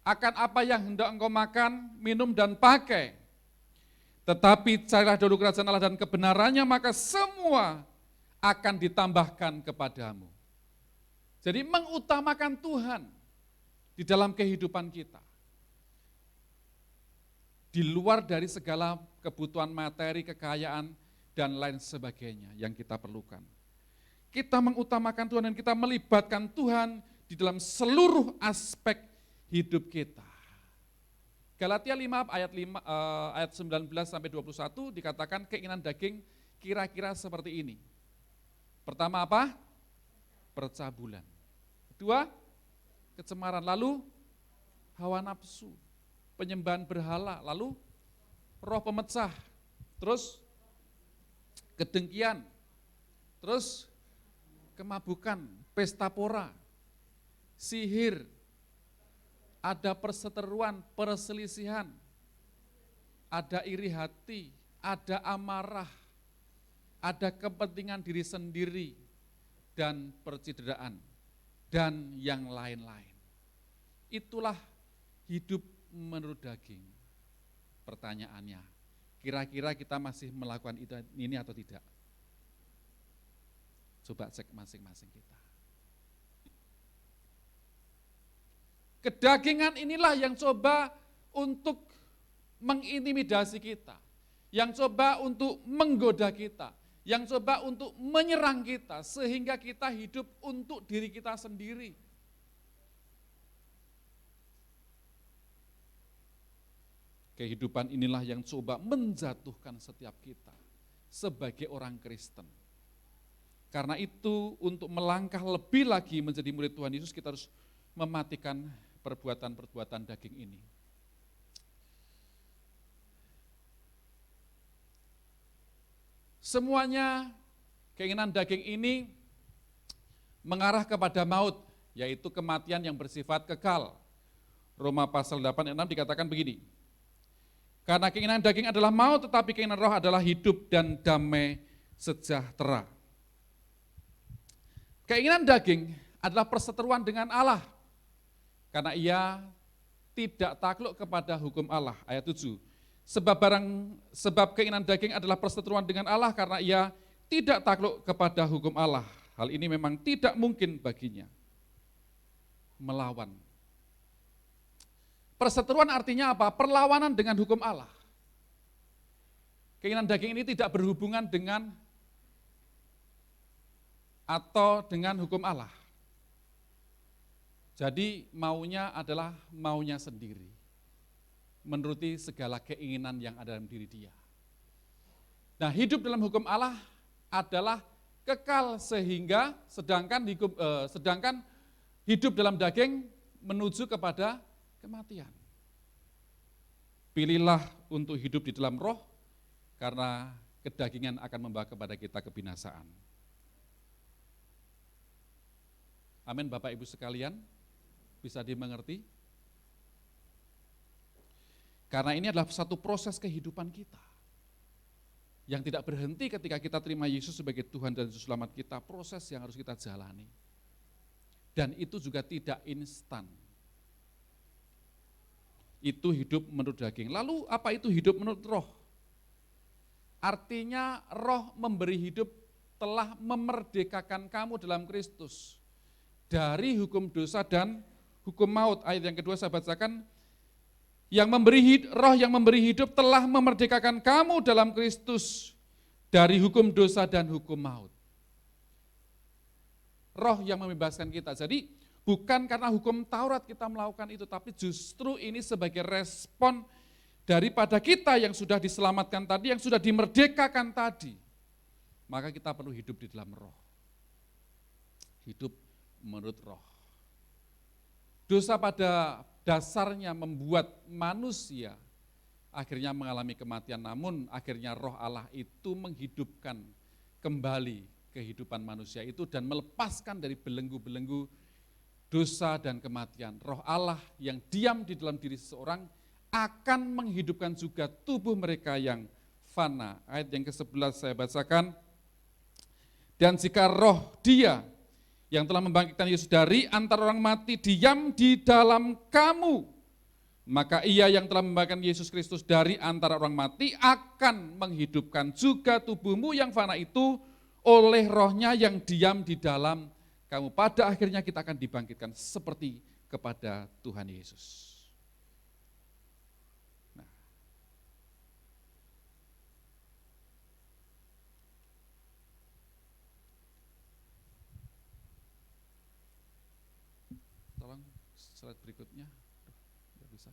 akan apa yang hendak engkau makan, minum, dan pakai. Tetapi carilah dulu kerajaan Allah dan kebenarannya, maka semua akan ditambahkan kepadamu. Jadi mengutamakan Tuhan di dalam kehidupan kita. Di luar dari segala kebutuhan materi, kekayaan, dan lain sebagainya yang kita perlukan. Kita mengutamakan Tuhan dan kita melibatkan Tuhan di dalam seluruh aspek hidup kita. Galatia 5 ayat 19 sampai 21 dikatakan keinginan daging kira-kira seperti ini. Pertama apa? Percabulan. Kedua, kecemaran. Lalu hawa nafsu, penyembahan berhala. Lalu roh pemecah. Terus kedengkian. Terus kemabukan, pesta pora, sihir, ada perseteruan, perselisihan, ada iri hati, ada amarah, ada kepentingan diri sendiri, dan percideraan, dan yang lain-lain. Itulah hidup menurut daging. Pertanyaannya, kira-kira kita masih melakukan ini atau tidak? Coba cek masing-masing kita. Kedagingan inilah yang coba untuk mengintimidasi kita, yang coba untuk menggoda kita, yang coba untuk menyerang kita, sehingga kita hidup untuk diri kita sendiri. Kehidupan inilah yang coba menjatuhkan setiap kita sebagai orang Kristen. Karena itu untuk melangkah lebih lagi menjadi murid Tuhan Yesus, kita harus mematikan perbuatan-perbuatan daging ini. Semuanya keinginan daging ini mengarah kepada maut, yaitu kematian yang bersifat kekal. Roma pasal 8 ayat 6 dikatakan begini, karena keinginan daging adalah maut, tetapi keinginan roh adalah hidup dan damai sejahtera. Keinginan daging adalah perseteruan dengan Allah, karena ia tidak takluk kepada hukum Allah. Ayat 7, sebab keinginan daging adalah perseteruan dengan Allah karena ia tidak takluk kepada hukum Allah. Hal ini memang tidak mungkin baginya. Melawan. Perseteruan artinya apa? Perlawanan dengan hukum Allah. Keinginan daging ini tidak berhubungan dengan atau dengan hukum Allah. Jadi maunya adalah maunya sendiri, menuruti segala keinginan yang ada dalam diri dia. Nah, hidup dalam hukum Allah adalah kekal sehingga sedangkan hidup dalam daging menuju kepada kematian. Pilihlah untuk hidup di dalam roh, karena kedagingan akan membawa kepada kita kebinasaan. Amin, Bapak Ibu sekalian. Bisa dimengerti? Karena ini adalah satu proses kehidupan kita yang tidak berhenti ketika kita terima Yesus sebagai Tuhan dan Juru Selamat kita, proses yang harus kita jalani. Dan itu juga tidak instan. Itu hidup menurut daging. Lalu apa itu hidup menurut roh? Artinya roh memberi hidup telah memerdekakan kamu dalam Kristus dari hukum dosa dan hukum maut. Ayat yang kedua saya bacakan, roh yang memberi hidup telah memerdekakan kamu dalam Kristus dari hukum dosa dan hukum maut. Roh yang membebaskan kita. Jadi bukan karena hukum Taurat kita melakukan itu, tapi justru ini sebagai respon daripada kita yang sudah diselamatkan tadi, yang sudah dimerdekakan tadi. Maka kita perlu hidup di dalam roh. Hidup menurut roh. Dosa pada dasarnya membuat manusia akhirnya mengalami kematian, namun akhirnya roh Allah itu menghidupkan kembali kehidupan manusia itu dan melepaskan dari belenggu-belenggu dosa dan kematian. Roh Allah yang diam di dalam diri seseorang akan menghidupkan juga tubuh mereka yang fana. Ayat yang ke-11 saya bacakan. Dan jika roh Dia yang telah membangkitkan Yesus dari antara orang mati diam di dalam kamu, maka Ia yang telah membangkitkan Yesus Kristus dari antara orang mati akan menghidupkan juga tubuhmu yang fana itu oleh rohnya yang diam di dalam kamu. Pada akhirnya kita akan dibangkitkan seperti kepada Tuhan Yesus. Nah. Tolong slide berikutnya. Nggak bisa.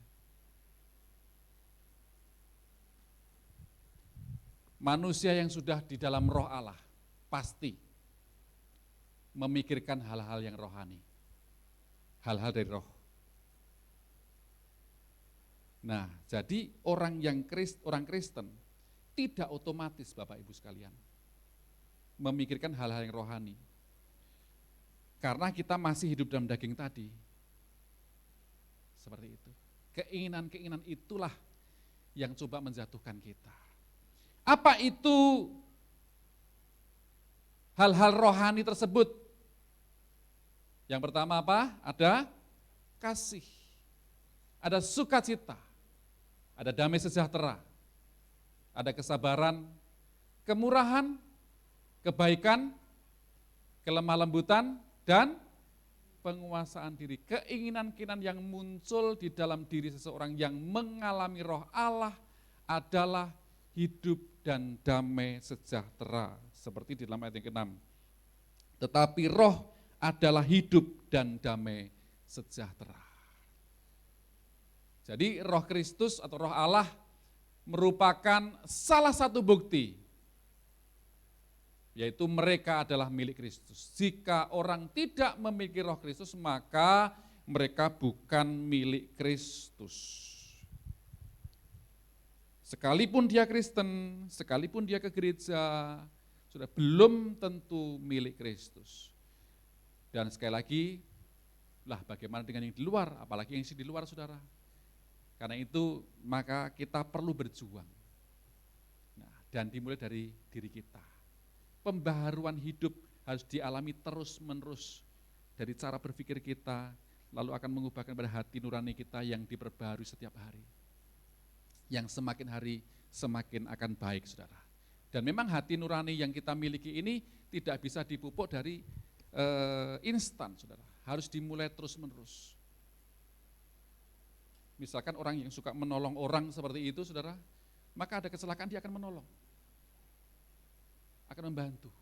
Manusia yang sudah di dalam roh Allah pasti memikirkan hal-hal yang rohani, hal-hal dari roh. Nah, jadi orang Kristen tidak otomatis Bapak Ibu sekalian memikirkan hal-hal yang rohani. Karena kita masih hidup dalam daging tadi. Seperti itu. Keinginan-keinginan itulah yang coba menjatuhkan kita. Apa itu hal-hal rohani tersebut? Yang pertama apa? Ada kasih, ada sukacita, ada damai sejahtera, ada kesabaran, kemurahan, kebaikan, kelemah lembutan, dan penguasaan diri. Keinginan-keinginan yang muncul di dalam diri seseorang yang mengalami roh Allah adalah hidup dan damai sejahtera. Seperti di dalam ayat yang ke-6. Tetapi roh adalah hidup dan damai sejahtera. Jadi roh Kristus atau roh Allah merupakan salah satu bukti, yaitu mereka adalah milik Kristus. Jika orang tidak memiliki roh Kristus, maka mereka bukan milik Kristus. Sekalipun dia Kristen, sekalipun dia ke gereja, sudah belum tentu milik Kristus. Dan sekali lagi, lah bagaimana dengan yang di luar, apalagi yang di luar saudara. Karena itu maka kita perlu berjuang. Nah, dan dimulai dari diri kita. Pembaharuan hidup harus dialami terus-menerus dari cara berpikir kita, lalu akan mengubahkan pada hati nurani kita yang diperbaharui setiap hari. Yang semakin hari semakin akan baik saudara. Dan memang hati nurani yang kita miliki ini tidak bisa dipupuk dari instan saudara, harus dimulai terus-menerus. Misalkan orang yang suka menolong orang seperti itu saudara, maka ada kecelakaan dia akan menolong, akan membantu.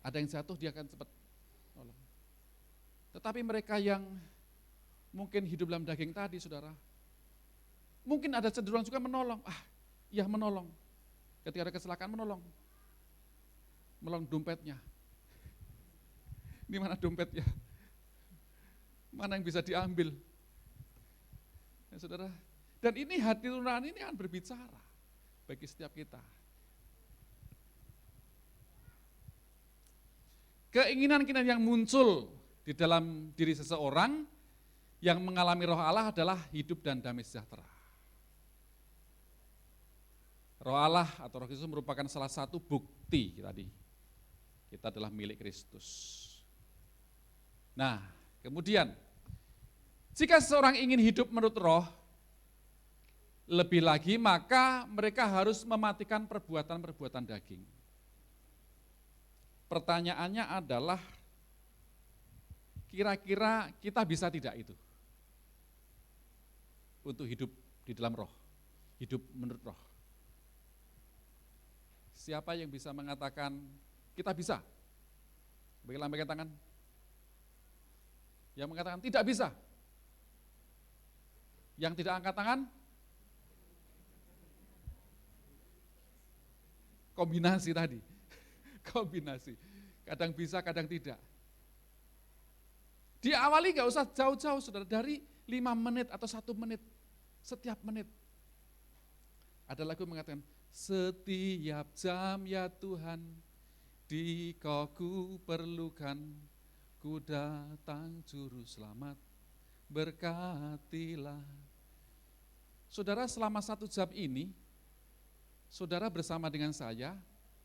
Ada yang jatuh dia akan cepat nolong. Tetapi mereka yang mungkin hidup dalam daging tadi saudara, mungkin ada cenderung juga menolong, iya menolong. Ketika ada kecelakaan menolong dompetnya. Ini mana dompetnya? Mana yang bisa diambil? Ya, saudara. Dan ini hati nurani ini akan berbicara bagi setiap kita. Keinginan-keinginan yang muncul di dalam diri seseorang yang mengalami roh Allah adalah hidup dan damai sejahtera. Roh Allah atau roh Kristus merupakan salah satu bukti tadi. Kita adalah milik Kristus. Nah, kemudian jika seseorang ingin hidup menurut roh, lebih lagi maka mereka harus mematikan perbuatan-perbuatan daging. Pertanyaannya adalah, kira-kira kita bisa tidak itu? Untuk hidup di dalam roh, hidup menurut roh. Siapa yang bisa mengatakan kita bisa? Bagi lambaikan tangan. Yang mengatakan tidak bisa. Yang tidak angkat tangan? Kombinasi tadi. Kombinasi. Kadang bisa, kadang tidak. Diawali gak usah jauh-jauh saudara, dari 5 menit atau 1 menit. Setiap menit. Ada lagu mengatakan, setiap jam ya Tuhan, di Kau ku perlukan, Ku datang juru selamat, berkatilah. Saudara, selama 1 jam ini, saudara bersama dengan saya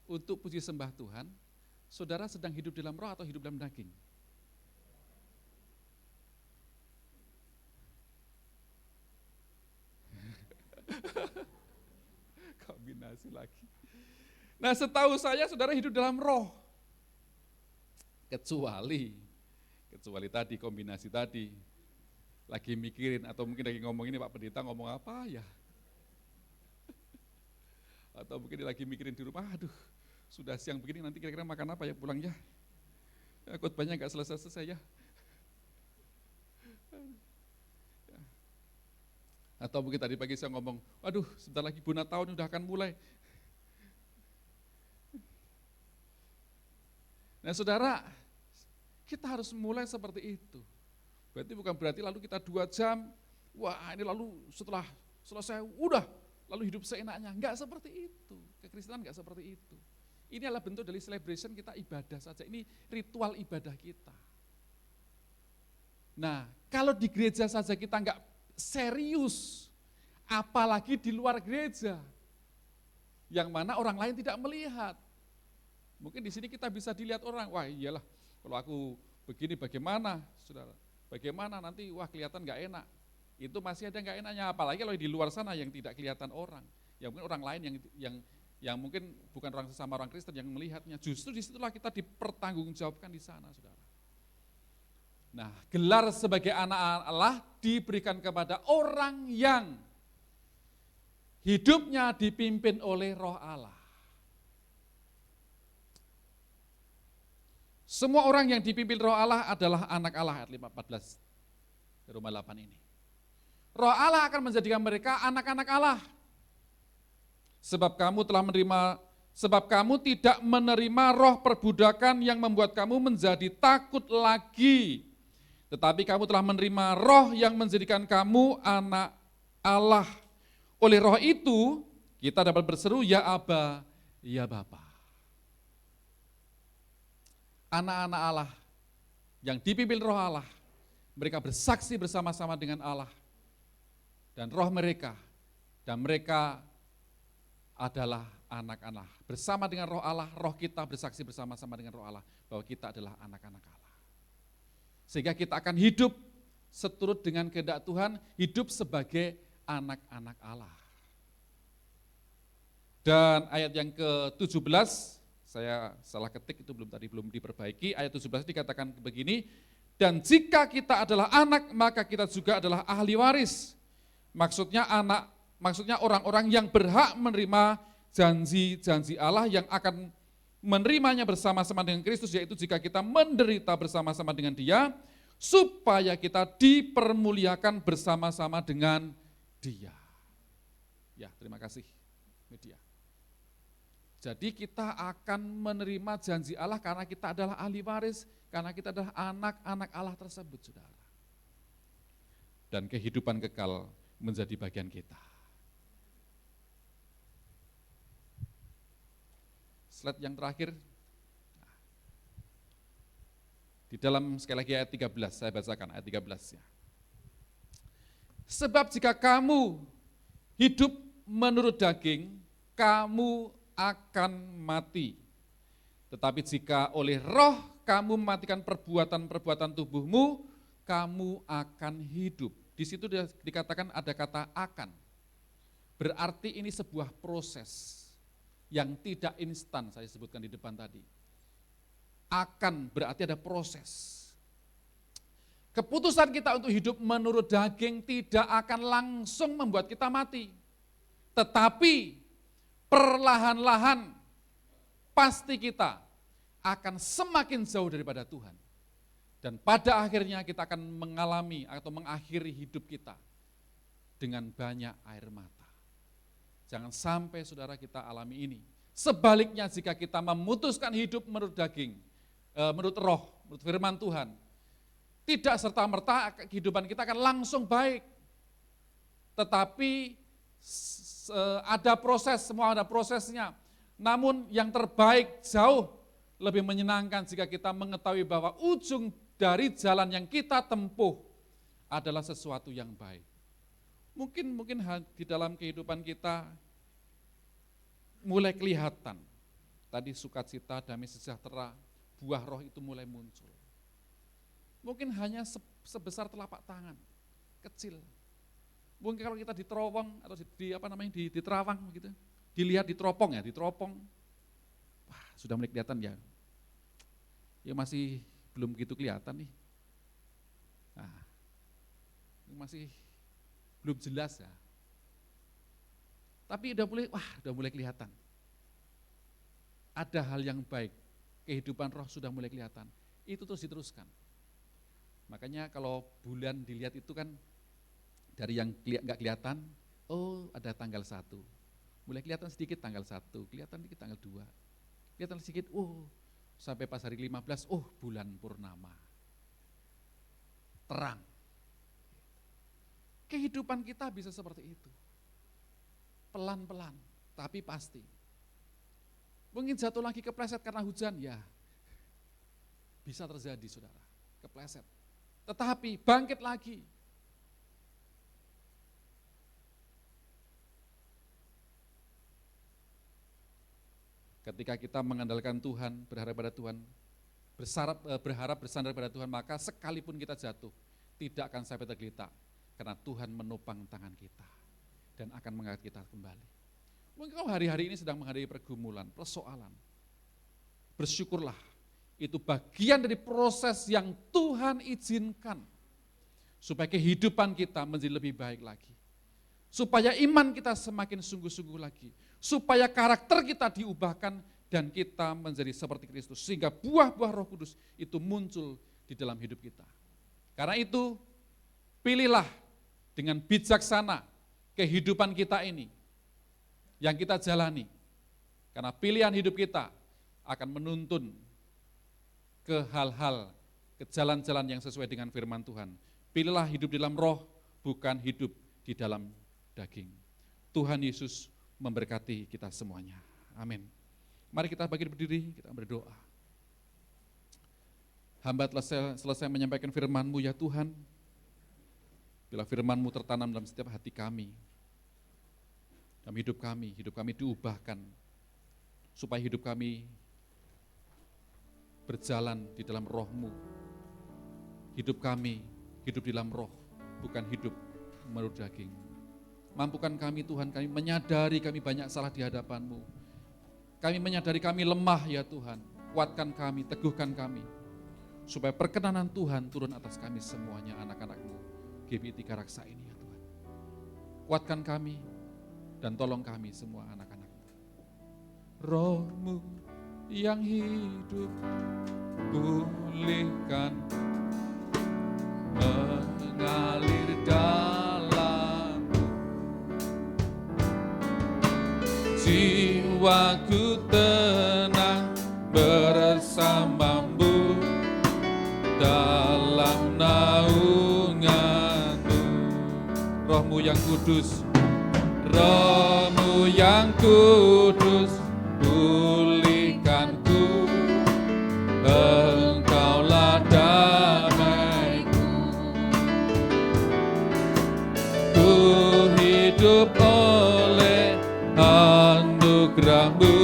untuk puji sembah Tuhan. Saudara sedang hidup dalam roh atau hidup dalam daging? Kombinasi lagi. Nah, setahu saya saudara hidup dalam roh. Kecuali tadi kombinasi tadi. Lagi mikirin atau mungkin lagi ngomong ini Pak Pendeta ngomong apa ya? Atau mungkin lagi mikirin di rumah, aduh sudah siang begini nanti kira-kira makan apa ya pulang ya? Khotbahnya nggak selesai-selesai ya. Atau mungkin tadi pagi saya ngomong, aduh sebentar lagi Buna tahun udah akan mulai. Nah saudara, kita harus mulai seperti itu. Berarti bukan berarti lalu kita 2 jam, wah ini lalu setelah selesai, udah lalu hidup seenaknya. Enggak seperti itu, kekristenan enggak seperti itu. Ini adalah bentuk dari celebration kita ibadah saja, ini ritual ibadah kita. Nah kalau di gereja saja kita enggak serius, apalagi di luar gereja, yang mana orang lain tidak melihat. Mungkin di sini kita bisa dilihat orang, wah iyalah kalau aku begini bagaimana saudara, bagaimana nanti wah kelihatan gak enak. Itu masih ada gak enaknya, apalagi kalau di luar sana yang tidak kelihatan orang. Ya mungkin orang lain yang mungkin bukan orang sesama orang Kristen yang melihatnya, justru disitulah kita dipertanggungjawabkan di sana saudara. Nah gelar sebagai anak Allah diberikan kepada orang yang hidupnya dipimpin oleh Roh Allah. Semua orang yang dipimpin Roh Allah adalah anak Allah, ayat 14 Roma 8 ini. Roh Allah akan menjadikan mereka anak-anak Allah. Sebab kamu tidak menerima roh perbudakan yang membuat kamu menjadi takut lagi. Tetapi kamu telah menerima roh yang menjadikan kamu anak Allah. Oleh roh itu, kita dapat berseru, ya Aba, ya Bapa. Anak-anak Allah yang dipimpin Roh Allah, mereka bersaksi bersama-sama dengan Allah dan roh mereka, dan mereka adalah anak-anak. Bersama dengan Roh Allah, roh kita bersaksi bersama-sama dengan Roh Allah bahwa kita adalah anak-anak Allah. Sehingga kita akan hidup seturut dengan kehendak Tuhan, hidup sebagai anak-anak Allah. Dan ayat yang ke-17, saya salah ketik itu belum diperbaiki, ayat 17 dikatakan begini, dan jika kita adalah anak maka kita juga adalah ahli waris. Maksudnya orang-orang yang berhak menerima janji-janji Allah yang akan menerimanya bersama-sama dengan Kristus, yaitu jika kita menderita bersama-sama dengan Dia, supaya kita dipermuliakan bersama-sama dengan Dia. Ya, terima kasih media. Jadi kita akan menerima janji Allah karena kita adalah ahli waris, karena kita adalah anak-anak Allah tersebut, saudara. Dan kehidupan kekal menjadi bagian kita. Slide yang terakhir. Di dalam sekali lagi ayat 13, saya bacakan ayat 13 ya. Sebab jika kamu hidup menurut daging, kamu akan mati. Tetapi jika oleh roh kamu mematikan perbuatan-perbuatan tubuhmu, kamu akan hidup. Di situ dikatakan ada kata akan. Berarti ini sebuah proses yang tidak instan, saya sebutkan di depan tadi. Akan berarti ada proses. Keputusan kita untuk hidup menurut daging tidak akan langsung membuat kita mati. Tetapi perlahan-lahan pasti kita akan semakin jauh daripada Tuhan. Dan pada akhirnya kita akan mengalami atau mengakhiri hidup kita dengan banyak air mata. Jangan sampai saudara kita alami ini. Sebaliknya jika kita memutuskan hidup menurut daging, menurut roh, menurut firman Tuhan, tidak serta-merta kehidupan kita akan langsung baik. Tetapi ada proses, semua ada prosesnya. Namun yang terbaik jauh lebih menyenangkan jika kita mengetahui bahwa ujung dari jalan yang kita tempuh adalah sesuatu yang baik. Mungkin di dalam kehidupan kita mulai kelihatan. Tadi sukacita, damai sejahtera, buah roh itu mulai muncul. Mungkin hanya sebesar telapak tangan, kecil. Mungkin kalau kita diteropong atau di terawang begitu, dilihat diteropong, wah sudah mulai kelihatan ya. Ya masih belum begitu kelihatan nih. Nah, masih belum jelas ya. Tapi udah mulai kelihatan. Ada hal yang baik, kehidupan roh sudah mulai kelihatan. Itu terus diteruskan. Makanya kalau bulan dilihat itu kan dari yang nggak kelihatan, oh ada tanggal 1. Mulai kelihatan sedikit tanggal 1, kelihatan sedikit tanggal 2. Kelihatan sedikit, sampai pas hari 15, bulan purnama. Terang. Kehidupan kita bisa seperti itu. Pelan-pelan, tapi pasti. Mungkin jatuh lagi kepleset karena hujan, ya bisa terjadi saudara, kepleset. Tetapi bangkit lagi. Ketika kita mengandalkan Tuhan, berharap pada Tuhan, berharap bersandar pada Tuhan, maka sekalipun kita jatuh, tidak akan sampai tergeletak. Karena Tuhan menopang tangan kita dan akan mengangkat kita kembali. Mungkin kalau hari-hari ini sedang menghadapi pergumulan, persoalan, bersyukurlah. Itu bagian dari proses yang Tuhan izinkan supaya kehidupan kita menjadi lebih baik lagi. Supaya iman kita semakin sungguh-sungguh lagi. Supaya karakter kita diubahkan dan kita menjadi seperti Kristus. Sehingga buah-buah Roh Kudus itu muncul di dalam hidup kita. Karena itu, pilihlah dengan bijaksana kehidupan kita ini yang kita jalani. Karena pilihan hidup kita akan menuntun ke hal-hal, ke jalan-jalan yang sesuai dengan firman Tuhan. Pilihlah hidup di dalam roh, bukan hidup di dalam daging. Tuhan Yesus memberkati kita semuanya. Amin. Mari kita bangkit berdiri, kita berdoa. Hamba telah selesai menyampaikan firman-Mu ya Tuhan. Bila firman-Mu tertanam dalam setiap hati kami, dalam hidup kami diubahkan, supaya hidup kami berjalan di dalam roh-Mu. Hidup kami, hidup di dalam roh, bukan hidup menurut daging. Mampukan kami Tuhan, kami menyadari kami banyak salah di hadapan-Mu. Kami menyadari kami lemah ya Tuhan, kuatkan kami, teguhkan kami. Supaya perkenanan Tuhan turun atas kami semuanya anak-anak-Mu. GBI 3 Raksa ini ya Tuhan. Kuatkan kami dan tolong kami semua anak-anak-Mu. Roh-Mu yang hidup, pulihkan, mengalir dalamku. Jiwaku tenang bersamamu dalam naunganmu. Roh-Mu yang kudus, Roh-Mu yang kudus, pulihkanku. Engkaulah damaiku. Ku hidup oleh anugerah-Mu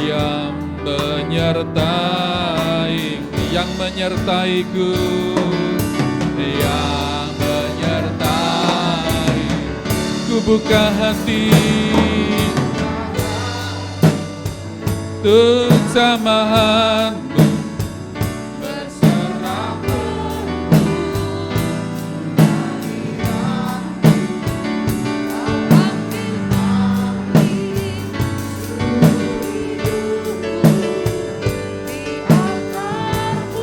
yang menyertaiku, yang menyertai. Ku buka hati untuk jamahan-Mu, berserah penuh kehadiran-Mu.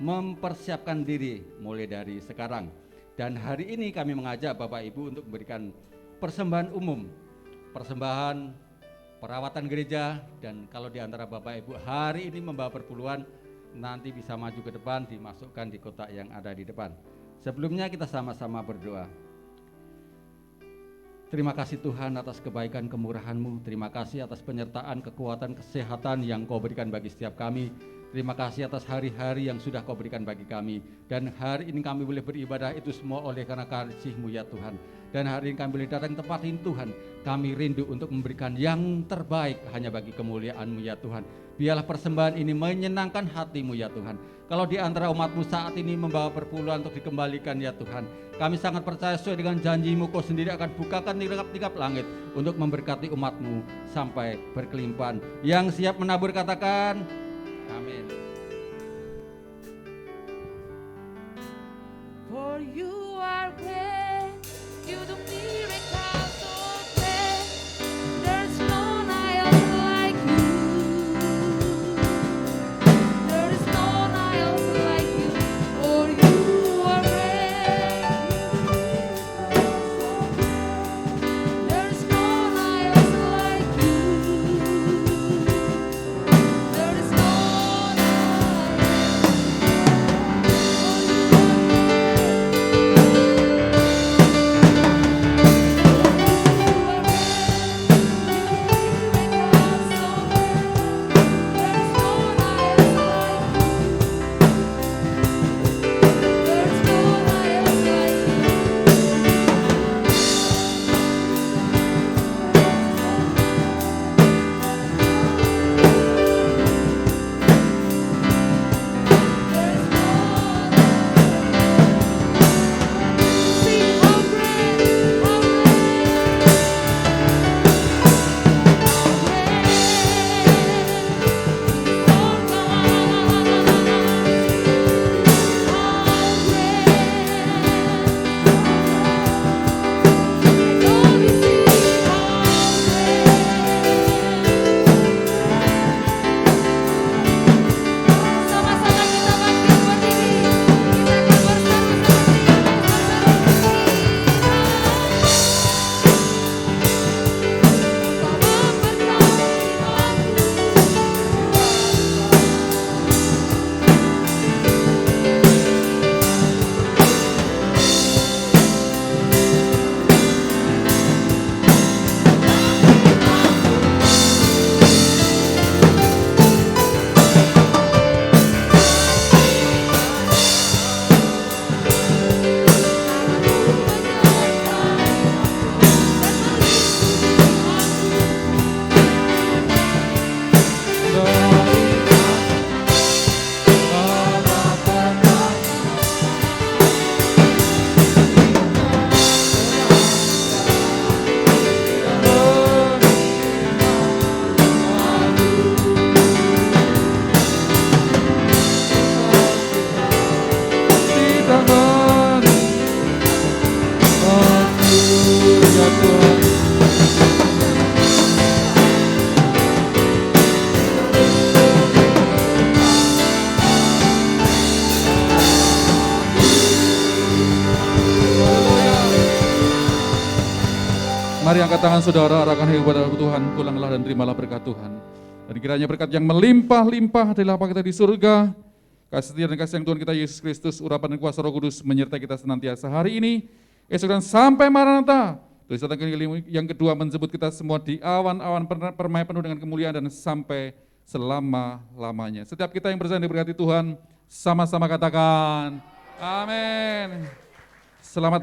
mempersiapkan diri mulai dari sekarang. Dan hari ini kami mengajak Bapak Ibu untuk memberikan persembahan umum, persembahan perawatan gereja, dan kalau di antara Bapak Ibu hari ini membawa perpuluhan, nanti bisa maju ke depan, dimasukkan di kotak yang ada di depan. Sebelumnya kita sama-sama berdoa. Terima kasih Tuhan atas kebaikan kemurahan-Mu, terima kasih atas penyertaan, kekuatan, kesehatan yang Kau berikan bagi setiap kami. Terima kasih atas hari-hari yang sudah Kau berikan bagi kami. Dan hari ini kami boleh beribadah itu semua oleh karena kasih-Mu ya Tuhan. Dan hari ini kami boleh datang tempat ini Tuhan. Kami rindu untuk memberikan yang terbaik hanya bagi kemuliaan-Mu ya Tuhan. Biarlah persembahan ini menyenangkan hati-Mu ya Tuhan. Kalau di antara umat-Mu saat ini membawa perpuluhan untuk dikembalikan ya Tuhan, kami sangat percaya sesuai dengan janji-Mu, Kau sendiri akan bukakan tingkap-tingkap langit untuk memberkati umat-Mu sampai berkelimpahan. Yang siap menabur katakan amin. For you are great, you do miracles so great. There's no else like you. There is no else like you. For you are great, there's no else like you. There is no Mari angkat tangan saudara, arahkan kepada Tuhan, pulanglah dan terimalah berkat Tuhan. Dan kiranya berkat yang melimpah-limpah adalah apa kita di surga, kasih setia dan kasih yang Tuhan kita Yesus Kristus, urapan dan kuasa Roh Kudus menyertai kita senantiasa hari ini, esok dan sampai Maranatha. Tulis datang yang kedua menjemput kita semua di awan-awan permai penuh dengan kemuliaan dan sampai selama-lamanya. Setiap kita yang bersama diberkati Tuhan, sama-sama katakan amin. Selamat